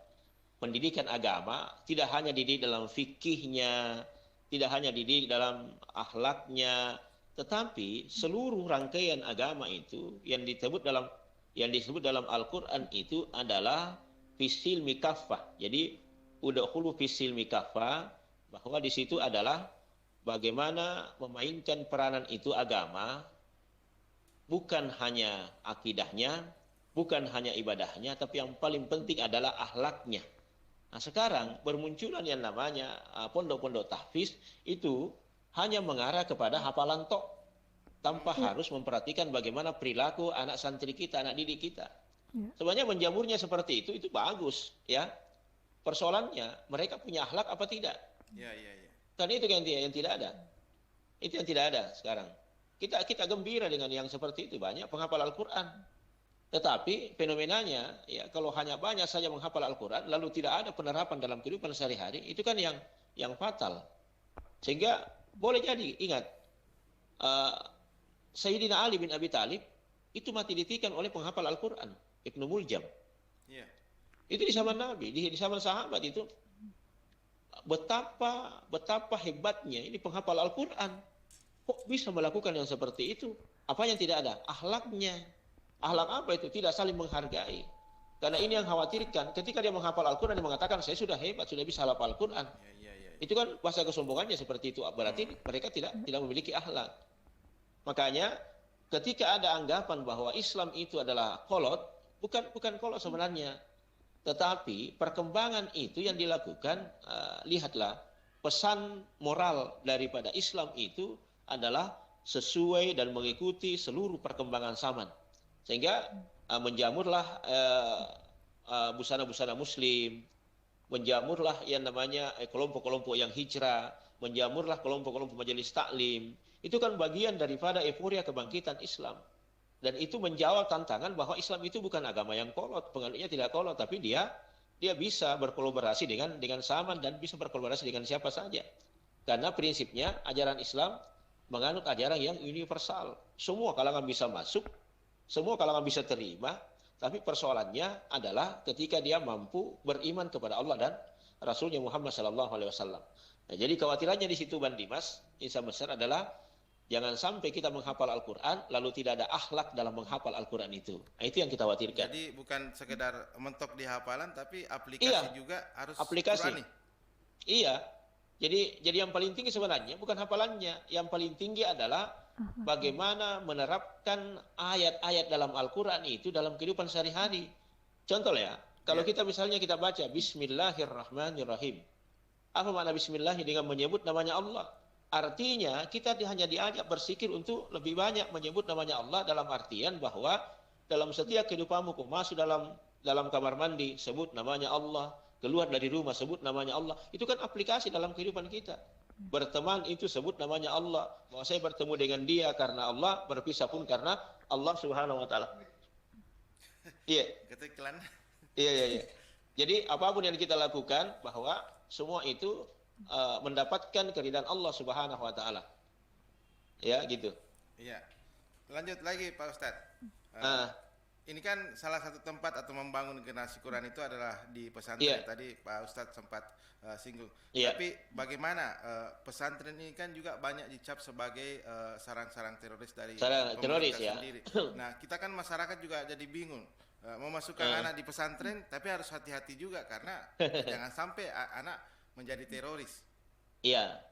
pendidikan agama, tidak hanya dididik dalam fikihnya, tidak hanya dididik dalam akhlaknya, tetapi seluruh rangkaian agama itu yang disebut dalam Al-Qur'an itu adalah fisil mikafah. Jadi udkhulu fisil mikafah, bahwa di situ adalah bagaimana memainkan peranan itu agama, bukan hanya akidahnya, bukan hanya ibadahnya, tapi yang paling penting adalah akhlaknya. Nah, sekarang bermunculan yang namanya pondok-pondok tahfiz itu hanya mengarah kepada hafalan tok, tanpa harus memperhatikan bagaimana perilaku anak santri kita, anak didik kita. Sebenarnya menjamurnya seperti itu bagus ya. Persoalannya mereka punya akhlak apa tidak? Ya, ya, ya. Karena itu yang tidak ada. Itu yang tidak ada sekarang. Kita gembira dengan yang seperti itu, banyak penghafal Al-Qur'an. Tetapi fenomenanya ya, kalau hanya banyak saja menghafal Al-Qur'an lalu tidak ada penerapan dalam kehidupan sehari-hari, itu kan yang fatal. Sehingga boleh jadi ingat Sayyidina Ali bin Abi Thalib itu mati ditikam oleh penghafal Al-Qur'an, Ibnu Muljam. Iya. Itu di zaman Nabi, di zaman sahabat itu betapa hebatnya ini penghafal Al-Qur'an. Kok bisa melakukan yang seperti itu? Apa yang tidak ada? Akhlaknya. Akhlak apa itu? Tidak saling menghargai. Karena ini yang khawatirkan. Ketika dia menghafal Al-Quran, dia mengatakan, saya sudah hebat, sudah bisa hafal Al-Quran. Ya, ya, ya. Itu kan bahasa kesombongannya seperti itu. Berarti mereka tidak memiliki akhlak. Makanya ketika ada anggapan bahwa Islam itu adalah kolot, bukan kolot sebenarnya. Tetapi perkembangan itu yang dilakukan, lihatlah, pesan moral daripada Islam itu adalah sesuai dan mengikuti seluruh perkembangan zaman. Sehingga menjamurlah busana-busana muslim, menjamurlah yang namanya kelompok-kelompok yang hijrah, menjamurlah kelompok-kelompok majelis taklim. Itu kan bagian daripada euforia kebangkitan Islam. Dan itu menjawab tantangan bahwa Islam itu bukan agama yang kolot, penganutnya tidak kolot, tapi dia dia bisa berkolaborasi dengan zaman dan bisa berkolaborasi dengan siapa saja. Karena prinsipnya ajaran Islam menganut ajaran yang universal. Semua kalangan bisa masuk, semua kalangan bisa terima, tapi persoalannya adalah ketika dia mampu beriman kepada Allah dan Rasulnya Muhammad SAW. Nah, jadi khawatirannya di situ Bang Dimas, insan besar adalah jangan sampai kita menghafal Al-Quran lalu tidak ada akhlak dalam menghafal Al-Quran itu. Nah, itu yang kita khawatirkan. Jadi bukan sekedar mentok di hafalan, tapi aplikasi Iya, juga harus aplikasi. Qurani. Iya. Jadi yang paling tinggi sebenarnya bukan hafalannya, yang paling tinggi adalah bagaimana menerapkan ayat-ayat dalam Al-Quran itu dalam kehidupan sehari-hari. Contoh ya, kalau kita misalnya kita baca Bismillahirrahmanirrahim. Apa makna Bismillah dengan menyebut namanya Allah? Artinya kita hanya diajak bersikir untuk lebih banyak menyebut namanya Allah dalam artian bahwa dalam setiap kehidupanmu, kau masuk dalam kamar mandi, sebut namanya Allah. Keluar dari rumah, sebut namanya Allah. Itu kan aplikasi dalam kehidupan kita. Berteman itu sebut namanya Allah. Bahwa saya bertemu dengan dia karena Allah, berpisah pun karena Allah Subhanahu wa Ta'ala. Iya. Ketiklan. Iya. Jadi apapun yang kita lakukan, bahwa semua itu mendapatkan keridhaan Allah Subhanahu wa Ta'ala. Ya, gitu. Iya. Lanjut lagi Pak Ustadz. Ini kan salah satu tempat atau membangun generasi Quran itu adalah di pesantren. Tadi Pak Ustadz sempat singgung. Tapi bagaimana pesantren ini kan juga banyak dicap sebagai sarang-sarang teroris dari pemerintah sendiri. Nah, kita kan masyarakat juga jadi bingung. Memasukkan anak di pesantren, tapi harus hati-hati juga karena jangan sampai anak menjadi teroris. Iya.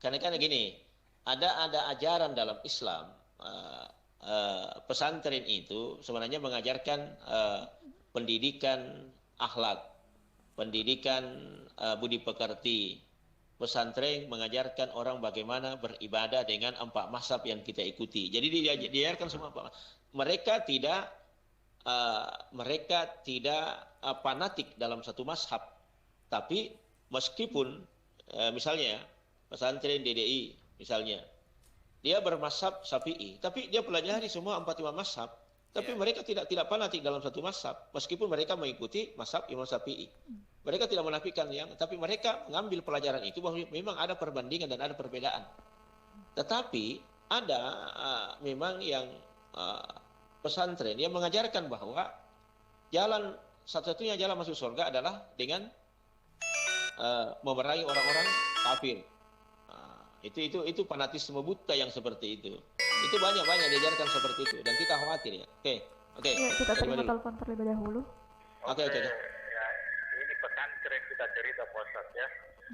Karena gini, ada ajaran dalam Islam. Pesantren itu sebenarnya mengajarkan pendidikan akhlak, pendidikan budi pekerti. Pesantren mengajarkan orang bagaimana beribadah dengan 4 mazhab yang kita ikuti. Jadi diajarkan semua. Mereka tidak fanatik dalam satu mazhab. Tapi meskipun misalnya pesantren DDI misalnya, dia bermazhab Syafi'i, tapi dia pelajari semua 45 mazhab. Tapi mereka tidak fanatik dalam satu mazhab, meskipun mereka mengikuti mazhab Imam Syafi'i. Mereka tidak menafikan tapi mereka mengambil pelajaran itu bahwa memang ada perbandingan dan ada perbedaan. Tetapi ada memang yang pesantren yang mengajarkan bahwa jalan satu-satunya jalan masuk surga adalah dengan memerangi orang-orang kafir. Itu fanatisme buta yang seperti itu. Itu banyak diajarkan seperti itu dan kita khawatir ya. Oke. Ya, kita terima telepon terlebih dahulu. Oke. Ya, ini pesantren kita cerita Pak Ustadz ya.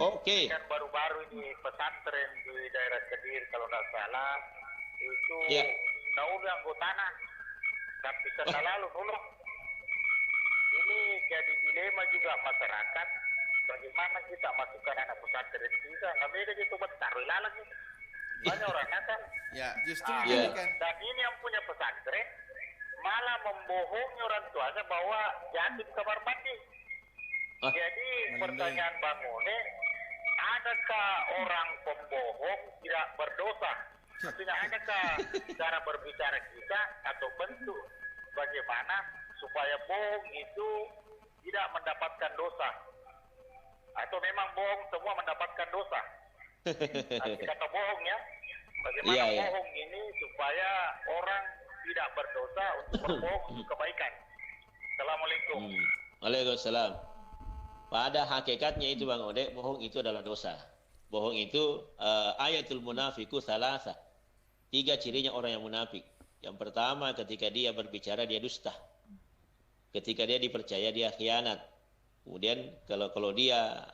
Oke. Kan baru-baru ini pesantren di daerah Kediri kalau nggak salah itu naungan anggota tapi setelah lalu dulu ini jadi dilema juga masyarakat. Bagaimana kita masukkan anak pesantren kita? Nggak beda gitu taruh lagi. Banyak orang kan. Ya, justru ini kan. Dan ini yang punya pesantren malah membohongi orang tuanya bahwa yatim kamar mandi. Jadi pertanyaan Bang One, adakah orang pembohong tidak berdosa? Maksudnya adakah cara berbicara kita atau bentuk bagaimana supaya bohong itu tidak mendapatkan dosa? Atau memang bohong semua mendapatkan dosa? Kata bohong ya. Bagaimana bohong ini supaya orang tidak berdosa untuk berbohong untuk kebaikan. Assalamualaikum. Waalaikumsalam. Pada hakikatnya itu Bang Ode, bohong itu adalah dosa. Bohong itu ayatul munafiku salasa. 3 cirinya orang yang munafik. Yang pertama, ketika dia berbicara dia dusta. Ketika dia dipercaya dia khianat. Kemudian kalau dia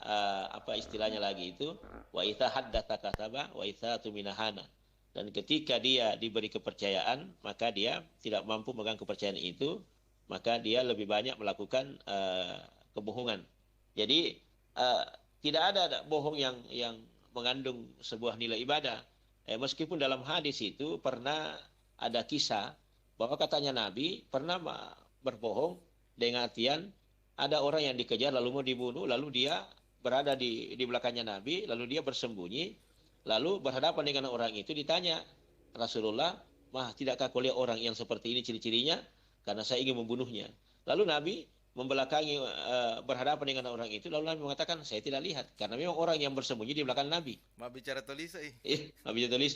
apa istilahnya lagi itu wa idza haddatsa kadzaba wa idza tuminahana. Dan ketika dia diberi kepercayaan, maka dia tidak mampu memegang kepercayaan itu, maka dia lebih banyak melakukan kebohongan. Jadi tidak ada bohong yang mengandung sebuah nilai ibadah. Meskipun dalam hadis itu pernah ada kisah bahwa katanya Nabi pernah berbohong dengan artian ada orang yang dikejar lalu mau dibunuh, lalu dia berada di belakangnya Nabi, lalu dia bersembunyi, lalu berhadapan dengan orang itu ditanya, Rasulullah, tidakkah kau lihat orang yang seperti ini ciri-cirinya? Karena saya ingin membunuhnya. Lalu Nabi membelakangi berhadapan dengan orang itu, lalu Nabi mengatakan saya tidak lihat, karena memang orang yang bersembunyi di belakang Nabi. Ma bicara tulis Nabi tulis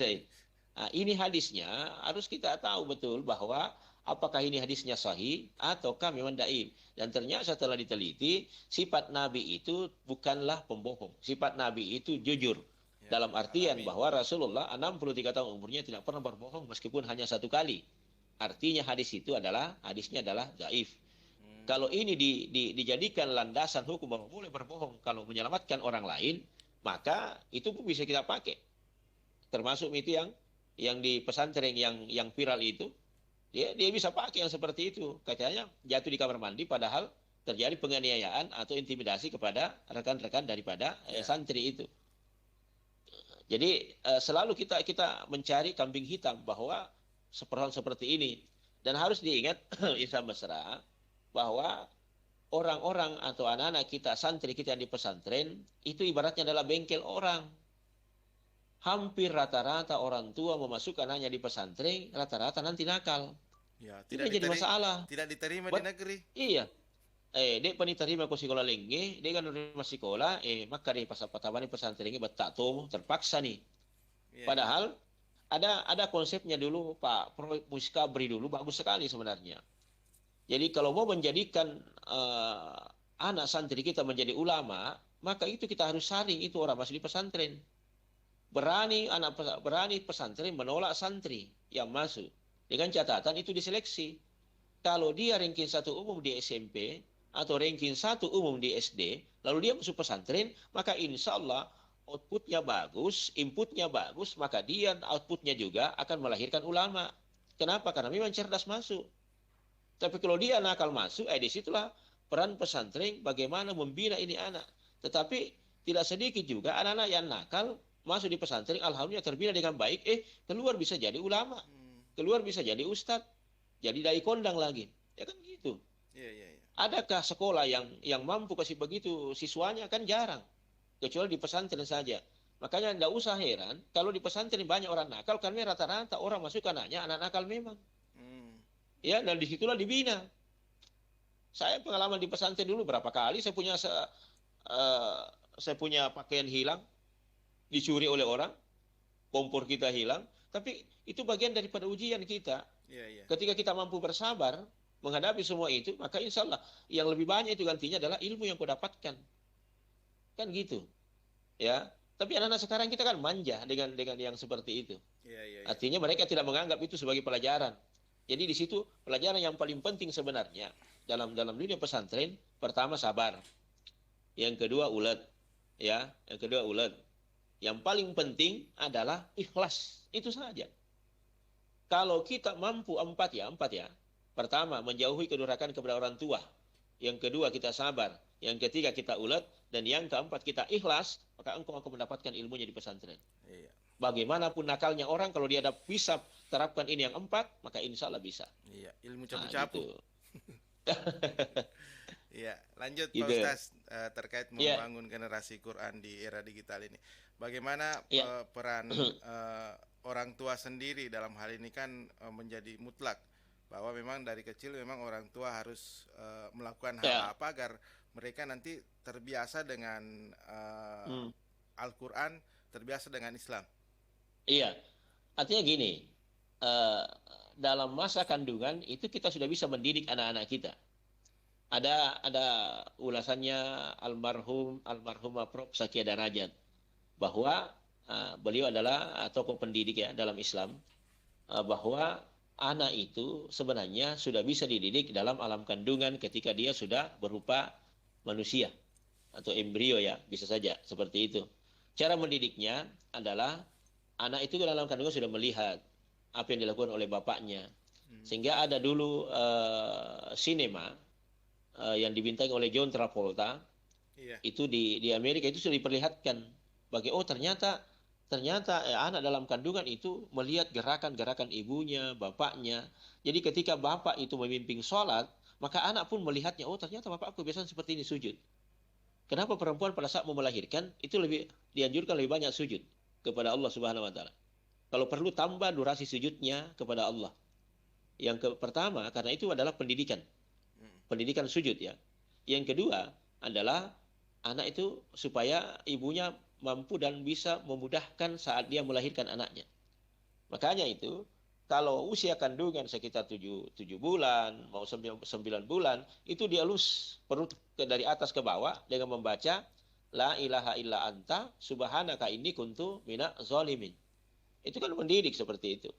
Nah, ini hadisnya harus kita tahu betul bahwa apakah ini hadisnya sahih ataukah memang dhaif. Dan ternyata setelah diteliti, sifat Nabi itu bukanlah pembohong. Sifat Nabi itu jujur. Dalam artian bahwa Rasulullah 63 tahun umurnya tidak pernah berbohong meskipun hanya satu kali. Artinya hadisnya adalah dhaif. Kalau ini dijadikan landasan hukum bahwa boleh berbohong kalau menyelamatkan orang lain, maka itu pun bisa kita pakai. Termasuk itu yang di pesantren yang viral itu, dia bisa pakai yang seperti itu. Katanya jatuh di kamar mandi padahal terjadi penganiayaan atau intimidasi kepada rekan-rekan daripada santri itu. Jadi selalu kita mencari kambing hitam bahwa seperti ini. Dan harus diingat Isa Mesra bahwa orang-orang atau anak-anak kita, santri kita yang di pesantren, itu ibaratnya adalah bengkel orang. Hampir rata-rata orang tua memasukkan anaknya di pesantren, rata-rata nanti nakal. Ya, tidak jadi masalah. Tidak diterima di negeri. Iya. Dek paniterima ko sekolah lengge, dek kan nerima sekolah, maka deh pas patawan di pesantren ini betak tuh terpaksa nih. Yeah. Padahal ada konsepnya dulu Pak Prof. Muskabri dulu bagus sekali sebenarnya. Jadi kalau mau menjadikan anak santri kita menjadi ulama, maka itu kita harus saring itu orang masuk di pesantren. Berani pesantren menolak santri yang masuk. Dengan catatan itu diseleksi. Kalau dia ranking 1 umum di SMP atau ranking 1 umum di SD, lalu dia masuk pesantren, maka insya Allah outputnya bagus, inputnya bagus, maka dia outputnya juga akan melahirkan ulama. Kenapa? Karena memang cerdas masuk. Tapi kalau dia nakal masuk, disitulah peran pesantren bagaimana membina ini anak. Tetapi tidak sedikit juga anak-anak yang nakal masuk di pesantren, alhamdulillah terbina dengan baik, keluar bisa jadi ulama, keluar bisa jadi ustadz, jadi dai kondang lagi, ya kan gitu. Adakah sekolah yang mampu kasih begitu siswanya? Kan jarang, kecuali di pesantren saja. Makanya tidak usah heran kalau di pesantren banyak orang nakal, karena rata-rata orang masuk anaknya anak nakal memang. Ya, dan disitulah dibina. Saya pengalaman di pesantren dulu berapa kali saya punya pakaian hilang, dicuri oleh orang, kompor kita hilang, tapi itu bagian daripada ujian kita. Ketika kita mampu bersabar menghadapi semua itu, maka insya Allah yang lebih banyak itu gantinya adalah ilmu yang kau dapatkan. Kan gitu. Ya. Tapi anak-anak sekarang kita kan manja dengan yang seperti itu. Artinya mereka tidak menganggap itu sebagai pelajaran. Jadi di situ pelajaran yang paling penting sebenarnya dalam dunia pesantren, pertama sabar. Yang kedua ulet. Ya, yang kedua ulet. Yang paling penting adalah ikhlas. Itu saja. Kalau kita mampu empat ya. Pertama, menjauhi kedurhakaan kepada orang tua. Yang kedua, kita sabar. Yang ketiga, kita ulet. Dan yang keempat, kita ikhlas. Maka engkau akan mendapatkan ilmunya di pesantren. Bagaimanapun nakalnya orang, kalau dia bisa terapkan ini yang 4, maka insya Allah bisa. Iya, ilmu capu-capu. Gitu. Iya, lanjut Pak Ustaz, terkait membangun generasi Quran di era digital ini. Bagaimana peran orang tua sendiri dalam hal ini kan menjadi mutlak, bahwa memang dari kecil memang orang tua harus melakukan hal apa agar mereka nanti terbiasa dengan Al-Quran, terbiasa dengan Islam. Iya, artinya gini, dalam masa kandungan itu kita sudah bisa mendidik anak-anak kita. Ada ulasannya almarhumah Prof. Sakia Darajat, bahwa beliau adalah tokoh pendidik ya dalam Islam, bahwa anak itu sebenarnya sudah bisa dididik dalam alam kandungan ketika dia sudah berupa manusia atau embrio ya, bisa saja seperti itu. Cara mendidiknya adalah anak itu dalam kandungan sudah melihat apa yang dilakukan oleh bapaknya. Sehingga ada dulu sinema yang dibintangi oleh John Travolta. Itu di Amerika itu sudah diperlihatkan ternyata anak dalam kandungan itu melihat gerakan-gerakan ibunya, bapaknya. Jadi ketika bapak itu memimpin sholat, maka anak pun melihatnya, ternyata bapakku biasanya seperti ini sujud. Kenapa perempuan pada saat mau melahirkan itu dianjurkan lebih banyak sujud kepada Allah Subhanahu wa taala. Kalau perlu tambah durasi sujudnya kepada Allah. Yang pertama, karena itu adalah pendidikan. Pendidikan sujud ya. Yang kedua adalah anak itu supaya ibunya mampu dan bisa memudahkan saat dia melahirkan anaknya. Makanya itu, kalau usia kandungan sekitar 7 bulan, mau 9 bulan, itu dielus perut dari atas ke bawah dengan membaca La ilaha illa anta subhanaka inni kuntu minak zalimin. Itu kan mendidik seperti itu.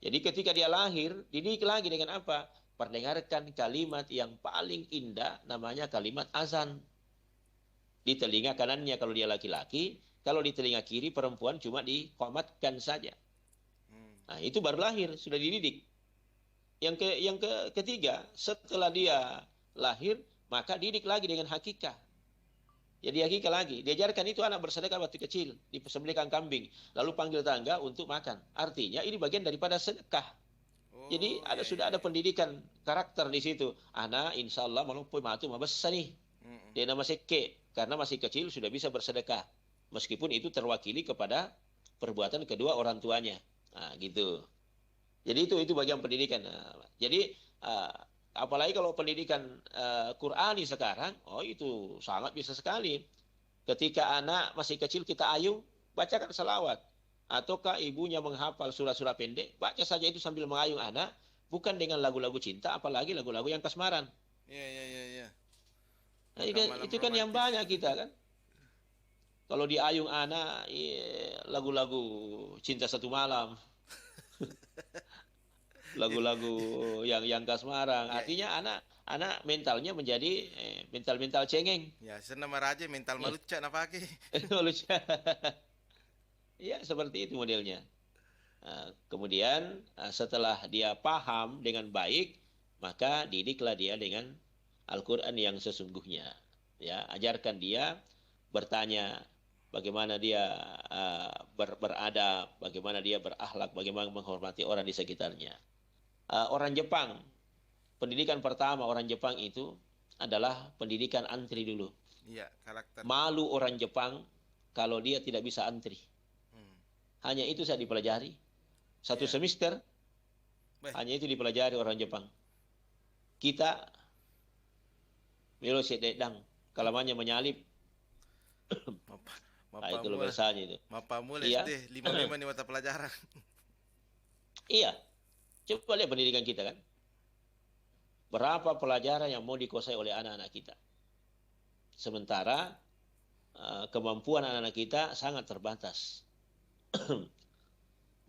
Jadi ketika dia lahir, dididik lagi dengan apa? Perdengarkan kalimat yang paling indah, namanya kalimat azan. Di telinga kanannya kalau dia laki-laki, kalau di telinga kiri perempuan cuma dikomatkan saja. Nah, itu baru lahir, sudah dididik. Yang ketiga, setelah dia lahir, maka didik lagi dengan hakikah. Jadi hakikah lagi. Diajarkan itu anak bersedekah waktu kecil, disembelihkan kambing, lalu panggil tangga untuk makan. Artinya ini bagian daripada sedekah. Jadi sudah ada pendidikan karakter di situ. Anak insya Allah malumpui matu mabesa nih. Dia nama seke. Karena masih kecil sudah bisa bersedekah. Meskipun itu terwakili kepada perbuatan kedua orang tuanya. Nah, gitu. Jadi itu bagian pendidikan. Nah, jadi apalagi kalau pendidikan Qur'ani sekarang, itu sangat bisa sekali. Ketika anak masih kecil kita ayung, bacakan selawat. Ataukah ibunya menghafal surah-surah pendek, baca saja itu sambil mengayung anak, bukan dengan lagu-lagu cinta, apalagi lagu-lagu yang kasmaran. Iya. Nah, itu kan yang banyak kita kan. Kalau diayung anak, lagu-lagu cinta satu malam. Lagu-lagu yang kasmaran. Artinya anak mentalnya menjadi mental cengeng. Ya, senama raja mental maluca napake. Maluca. Ya, seperti itu modelnya. Kemudian setelah dia paham dengan baik, maka didiklah dia dengan Al-Quran yang sesungguhnya. Ya, ajarkan dia bertanya bagaimana dia beradab, bagaimana dia berakhlak, bagaimana menghormati orang di sekitarnya. Orang Jepang, pendidikan pertama orang Jepang itu adalah pendidikan antri dulu. Iya, karakter. Malu orang Jepang kalau dia tidak bisa antri. Hanya itu saya dipelajari. Satu semester, hanya itu dipelajari orang Jepang. Kita Milo sededang, kalamannya menyalip. Itu bahasanya itu. Mapa mulai SD 55 nih mata pelajaran. Iya. Coba lihat pendidikan kita kan. Berapa pelajaran yang mau dikuasai oleh anak-anak kita. Sementara kemampuan anak-anak kita sangat terbatas.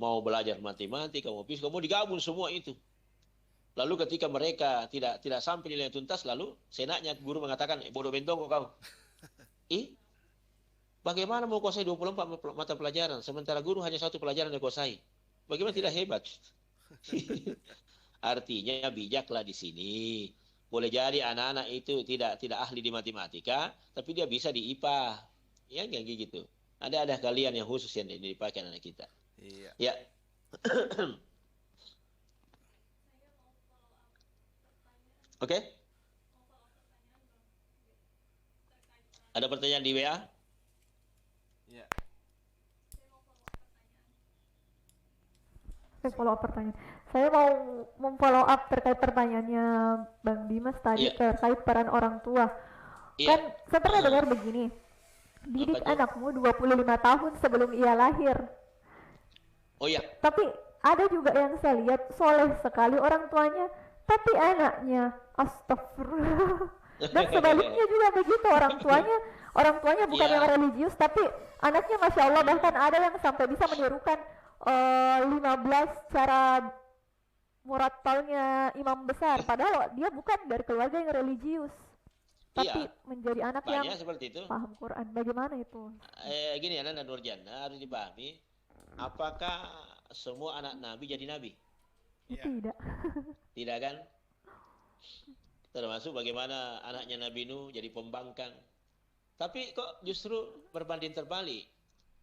Mau belajar matematika, mau fisika, mau digabung semua itu. Lalu ketika mereka tidak sampai nilai tuntas, lalu senaknya guru mengatakan, bodoh bentong kok kau. Bagaimana mau kuasai 24 mata pelajaran, sementara guru hanya satu pelajaran yang kuasai. Bagaimana tidak hebat? Artinya bijaklah di sini. Boleh jadi anak-anak itu tidak ahli di matematika, tapi dia bisa di IPA. Ya, kayak gitu. Ada kalian yang khusus yang dipakai anak kita. Iya. Ya. Oke? Ada pertanyaan di WA? Iya. Follow up pertanyaan. Saya mau memfollow up terkait pertanyaannya Bang Dimas tadi terkait peran orang tua. Kan saya pernah dengar begini. Didik anakmu 25 tahun sebelum ia lahir. Oh iya. Tapi ada juga yang saya lihat soleh sekali orang tuanya, tapi anaknya astagfirullah. Dan sebaliknya juga begitu, orang tuanya bukan yang religius, tapi anaknya masya Allah, bahkan ada yang sampai bisa menirukan 15 cara murattalnya imam besar, padahal dia bukan dari keluarga yang religius, tapi menjadi anak yang seperti itu. paham Quran. Bagaimana itu? Gini anak Nurjana, harus dipahami, apakah semua anak Nabi jadi Nabi? Tidak. Tidak kan? Termasuk bagaimana anaknya Nabi Nuh jadi pembangkang. Tapi kok justru berbanding terbalik.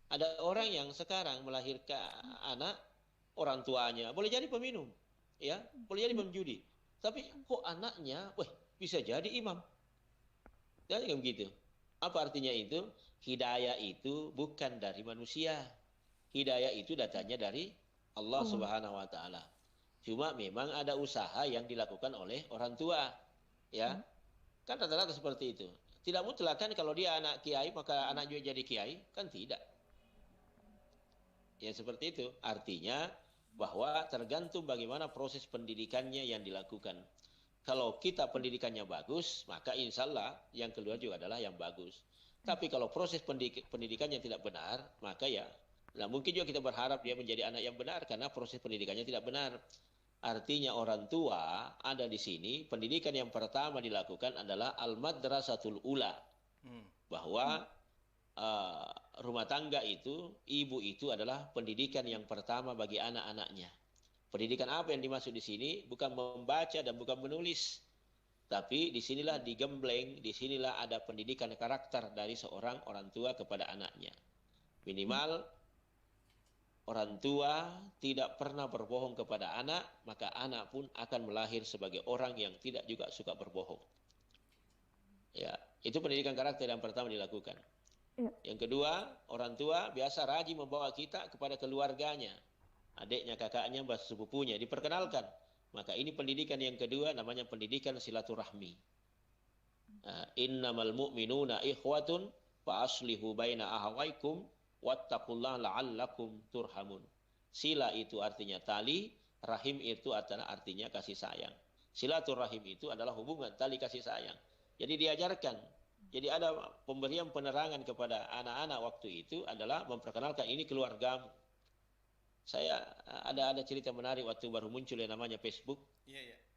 Ada orang yang sekarang melahirkan anak, orang tuanya boleh jadi peminum, ya, boleh jadi pemjudi. Tapi kok anaknya, bisa jadi imam. Jadi begitu. Apa artinya itu? Hidayah itu bukan dari manusia. Hidayah itu datanya dari Allah Subhanahu wa taala. Cuma memang ada usaha yang dilakukan oleh orang tua, ya. Kan rata-rata seperti itu. Tidak mutlak kan kalau dia anak kiai maka anak juga jadi kiai, kan tidak. Ya seperti itu. Artinya bahwa tergantung bagaimana proses pendidikannya yang dilakukan. Kalau kita pendidikannya bagus, maka insya Allah yang keluar juga adalah yang bagus. Tapi kalau proses pendidikannya tidak benar, maka ya, nah mungkin juga kita berharap dia menjadi anak yang benar karena proses pendidikannya tidak benar. Artinya orang tua ada di sini, pendidikan yang pertama dilakukan adalah al-madrasatul ula. Bahwa rumah tangga itu, ibu itu adalah pendidikan yang pertama bagi anak-anaknya. Pendidikan apa yang dimaksud di sini? Bukan membaca dan bukan menulis. Tapi disinilah digembleng, disinilah ada pendidikan karakter dari seorang orang tua kepada anaknya. Minimal orang tua tidak pernah berbohong kepada anak, maka anak pun akan melahir sebagai orang yang tidak juga suka berbohong. Ya, itu pendidikan karakter yang pertama dilakukan. Ya. Yang kedua, orang tua biasa rajin membawa kita kepada keluarganya, adiknya, kakaknya, sepupunya, diperkenalkan. Maka ini pendidikan yang kedua, namanya pendidikan silaturahmi. Innamal mu'minuna ikhwatun fa aslihu baina ahawaikum wattaqullaha la'allakum turhamun. Sila itu artinya tali, rahim itu artinya kasih sayang. Silaturahim itu adalah hubungan tali kasih sayang. Jadi diajarkan. Jadi ada pemberian penerangan kepada anak-anak waktu itu adalah memperkenalkan ini keluargamu. Saya ada cerita menarik waktu baru muncul yang namanya Facebook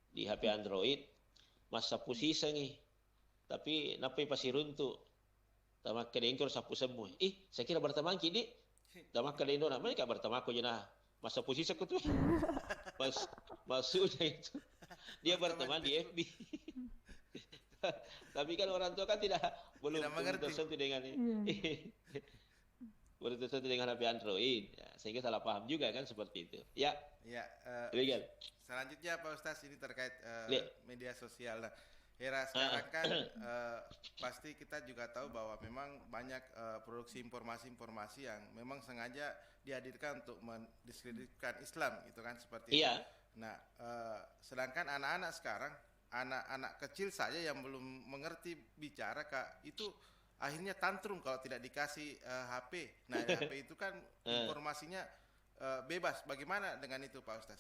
di HP Android. Masa pusisa nih. Tapi napai pasti runtuh. Tamak kedengkor sapu semua. Saya kira berteman kini. Tamak kedengkor namanya kak berteman aku jenah. Masa pusisa aku tuh. Maksudnya itu. Dia berteman di FB. Tapi kan orang tua kan belum tersentuh dengan belum tersentuh dengan HP Android. Ya, sehingga salah paham juga kan seperti itu. Ya. Ya. Selanjutnya Pak Ustaz ini terkait media sosial. Nah, era sekarang kan pasti kita juga tahu bahwa memang banyak produksi informasi-informasi yang memang sengaja dihadirkan untuk mendiskreditkan Islam gitu kan seperti itu. Nah, sedangkan anak-anak sekarang, anak-anak kecil saja yang belum mengerti bicara Kak, itu akhirnya tantrum kalau tidak dikasih HP. Nah, HP itu kan informasinya bebas. Bagaimana dengan itu Pak Ustaz?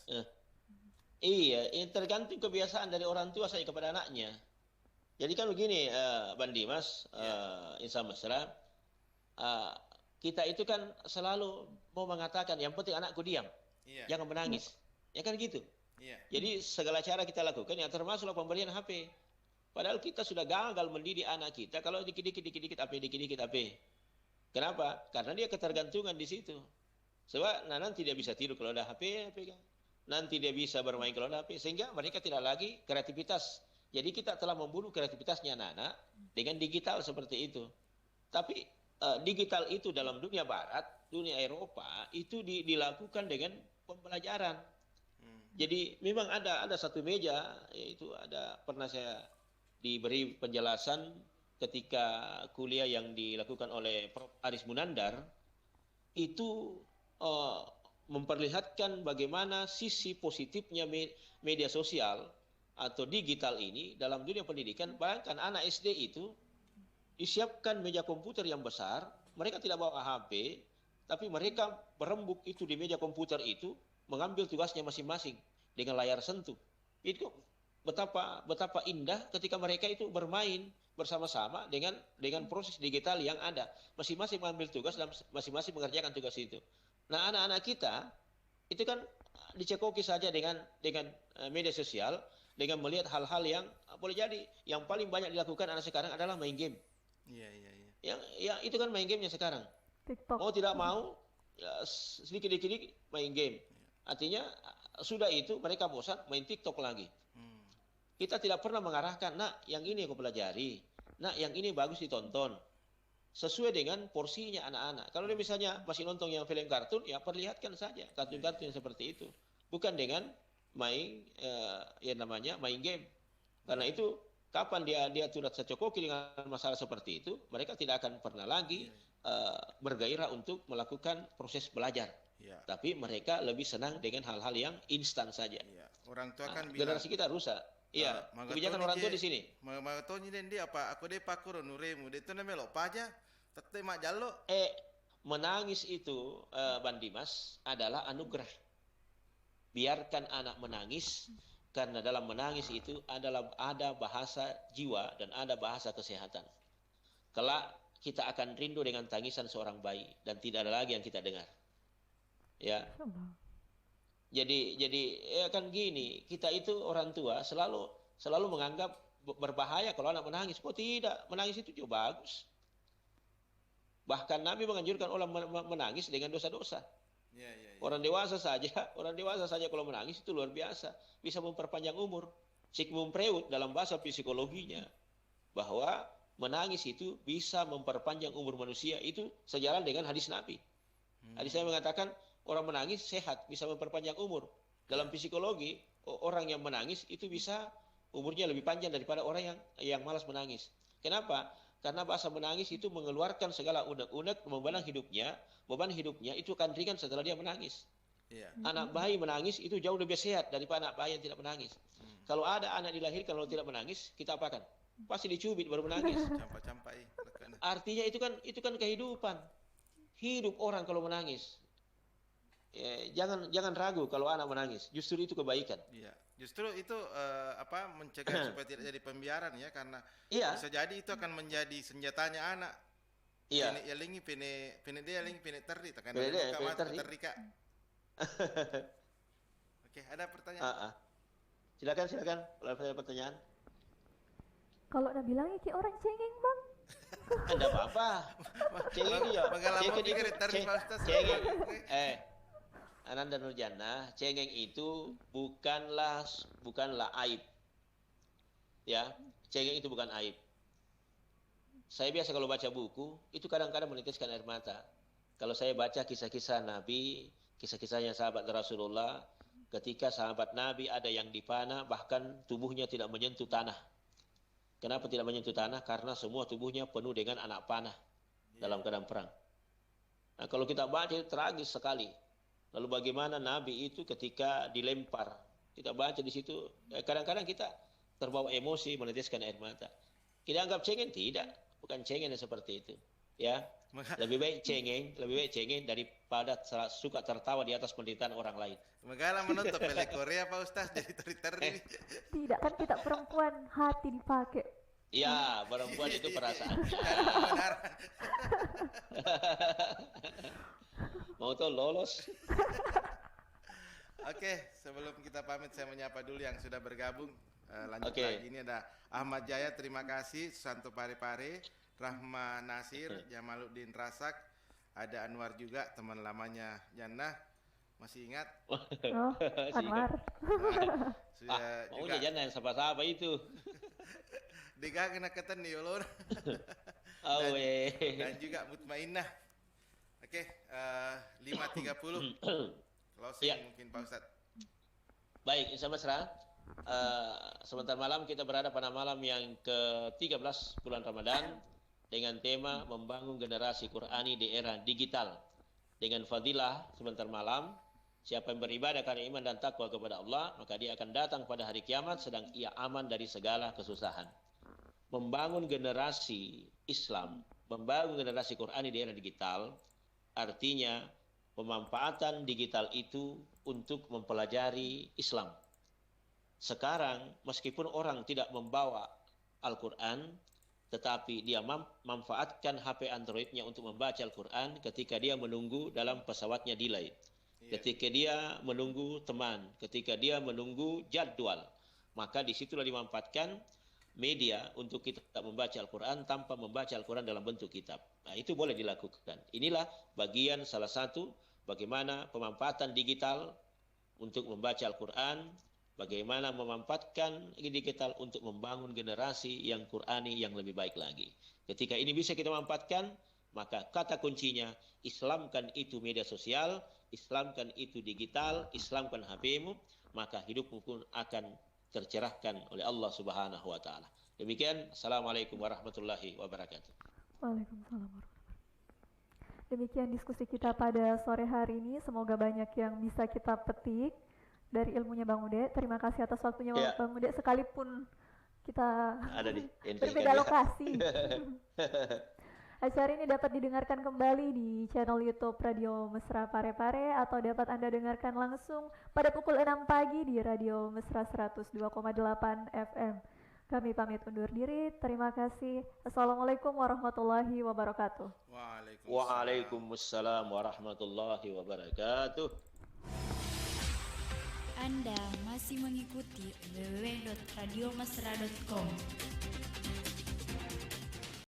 Iya, ini tergantung kebiasaan dari orang tua saya kepada anaknya. Jadi kan begini, Bandi Mas, Insan Mesra, kita itu kan selalu mau mengatakan yang penting anakku diam, jangan menangis, ya kan gitu. Jadi segala cara kita lakukan, yang termasuklah pemberian HP. Padahal kita sudah gagal mendidik anak kita kalau dikit-dikit HP. Kenapa? Karena dia ketergantungan di situ. Sebab nanti dia bisa tidur kalau ada HP pegang. Nanti dia bisa bermain kalau ada HP, sehingga mereka tidak lagi kreativitas. Jadi kita telah membunuh kreativitasnya anak-anak dengan digital seperti itu. Tapi digital itu dalam dunia barat, dunia Eropa, itu dilakukan dengan pembelajaran. Jadi memang ada satu meja, yaitu pernah saya diberi penjelasan ketika kuliah yang dilakukan oleh Prof. Aris Munandar, itu memperlihatkan bagaimana sisi positifnya media sosial atau digital ini dalam dunia pendidikan. Bayangkan anak SD itu disiapkan meja komputer yang besar, mereka tidak bawa HP, tapi mereka berembuk itu di meja komputer itu, mengambil tugasnya masing-masing dengan layar sentuh. Itu betapa indah ketika mereka itu bermain bersama-sama dengan proses digital yang ada. Masing-masing mengambil tugas dan masing-masing mengerjakan tugas itu. Nah, anak-anak kita itu kan dicekoki saja dengan media sosial, dengan melihat hal-hal yang boleh jadi yang paling banyak dilakukan anak sekarang adalah main game. Yang itu kan main gamenya sekarang. TikTok. Mau tidak mau, ya, sedikit-sedikit main game. Artinya sudah itu mereka bosan main TikTok lagi. Kita tidak pernah mengarahkan, nak yang ini aku pelajari, nak yang ini bagus ditonton. Sesuai dengan porsinya anak-anak. Kalau dia misalnya masih nonton yang film kartun, ya perlihatkan saja kartun-kartun yang seperti itu. Bukan dengan main yang namanya main game. Karena itu kapan dia sudah tercokoki dengan masalah seperti itu, mereka tidak akan pernah lagi bergairah untuk melakukan proses belajar. Tapi mereka lebih senang dengan hal-hal yang instan saja. Orang tua kan bilang, generasi kita rusak. Iya, kebijakan orang tua di sini. Magatoni den dia apa aku deh pakuro nuremu dia itu namanya lo paja tetep mak jallo. Menangis itu Bang Dimas adalah anugerah. Biarkan anak menangis karena dalam menangis itu ada bahasa jiwa dan ada bahasa kesehatan. Kelak kita akan rindu dengan tangisan seorang bayi dan tidak ada lagi yang kita dengar. Ya. Jadi ya kan gini, kita itu orang tua selalu menganggap berbahaya kalau anak menangis. Oh tidak, menangis itu juga bagus. Bahkan Nabi menganjurkan orang menangis dengan dosa-dosa. Ya. Orang dewasa saja kalau menangis itu luar biasa, bisa memperpanjang umur. Sigmund Freud dalam bahasa psikologinya bahwa menangis itu bisa memperpanjang umur manusia, itu sejalan dengan hadis Nabi. Hadis saya mengatakan orang menangis sehat, bisa memperpanjang umur. Dalam psikologi, orang yang menangis itu bisa umurnya lebih panjang daripada orang yang malas menangis. Kenapa? Karena bahasa menangis itu mengeluarkan segala unek-unek beban hidupnya itu akan ringan setelah dia menangis. Iya. Anak bayi menangis itu jauh lebih sehat daripada anak bayi yang tidak menangis. Kalau ada anak dilahirkan kalau tidak menangis, kita apakan? Pasti dicubit baru menangis. Campai. Artinya itu kan kehidupan. Hidup orang kalau menangis. Jangan ragu kalau anak menangis. Justru itu kebaikan. Iya. Justru itu mencegah supaya tidak jadi pembiaran ya, karena Iya. bisa jadi itu akan menjadi senjatanya anak. Iya. Pene yalingi pene dia yalingi pene terri tekan Pene dia, pene terri. terrika. Oke, ada pertanyaan? Silakan kalau ada pertanyaan. Kalau nak bilang iki orang cengeng bang. Enggak apa-apa. Cengeng dia. Pengalaman pikir terri Pak Ustaz. Cengeng. Ananda Nurjannah, cengeng itu bukanlah aib. Ya, cengeng itu bukan aib. Saya biasa kalau baca buku, itu kadang-kadang menitiskan air mata. Kalau saya baca kisah-kisah Nabi, kisah-kisahnya sahabat Rasulullah, ketika sahabat Nabi ada yang dipanah, bahkan tubuhnya tidak menyentuh tanah. Kenapa tidak menyentuh tanah? Karena semua tubuhnya penuh dengan anak panah dalam keadaan perang. Nah, kalau kita baca itu tragis sekali. Lalu bagaimana Nabi itu ketika dilempar, kita baca di situ, kadang-kadang kita terbawa emosi, meneteskan air mata. Kita anggap cengeng? Tidak, bukan cengeng yang seperti itu. Ya, lebih baik cengeng daripada suka tertawa di atas penderitaan orang lain. Megala menonton film Korea Pak Ustaz jadi teri-teri. Tidak, kan kita perempuan hati dipakai. Ya, perempuan itu perasaan. Benar. Mau tuh lolos. Oke, sebelum kita pamit saya menyapa dulu yang sudah bergabung. Lanjut Oke. lagi, ini ada Ahmad Jaya, terima kasih. Susanto Parepare, Rahma Nasir, Jamaluddin Rasak, ada Anwar juga, teman lamanya Jannah, masih ingat? Oh, Anwar. Sudah Maunya juga jangan yang sapa-sapa itu. Dega kena keten nih ulun. Dan juga Mutmainnah. Oke, 5.30 closing Ya. mungkin Pak Ustadz. Baik, Insya Allah sebentar malam kita berada pada malam yang ke-13 bulan Ramadan dengan tema membangun generasi Qurani di era digital. Dengan fadilah sebentar malam, siapa yang beribadah karena iman dan takwa kepada Allah, maka dia akan datang pada hari kiamat sedang ia aman dari segala kesusahan. Membangun generasi Islam, membangun generasi Qurani di era digital, artinya pemanfaatan digital itu untuk mempelajari Islam. Sekarang meskipun orang tidak membawa Al-Quran, tetapi dia memanfaatkan HP Androidnya untuk membaca Al-Quran ketika dia menunggu dalam pesawatnya delay. Ketika dia menunggu teman, ketika dia menunggu jadwal, maka disitulah dimanfaatkan media untuk kita membaca Al-Quran tanpa membaca Al-Quran dalam bentuk kitab. Nah, itu boleh dilakukan. Inilah bagian salah satu bagaimana pemanfaatan digital untuk membaca Al-Quran, bagaimana memanfaatkan digital untuk membangun generasi yang Qurani yang lebih baik lagi. Ketika ini bisa kita manfaatkan, maka kata kuncinya, Islamkan itu media sosial, Islamkan itu digital, Islamkan HP-mu, maka hidupmu pun akan tercerahkan oleh Allah Subhanahu wa taala. Demikian, Assalamualaikum warahmatullahi wabarakatuh. Waalaikumsalam warahmatullahi wabarakatuh. Demikian diskusi kita pada sore hari ini. Semoga banyak yang bisa kita petik dari ilmunya Bang Ude. Terima kasih atas waktunya Ya. Bang Ude, sekalipun kita Ada di berbeda lokasi. Acara ini dapat didengarkan kembali di channel YouTube Radio Mesra Parepare atau dapat Anda dengarkan langsung pada pukul 6 pagi di Radio Mesra 102,8 FM. Kami pamit undur diri. Terima kasih. Assalamualaikum warahmatullahi wabarakatuh. Waalaikumsalam warahmatullahi wabarakatuh. Anda masih mengikuti www.radiomesra.com.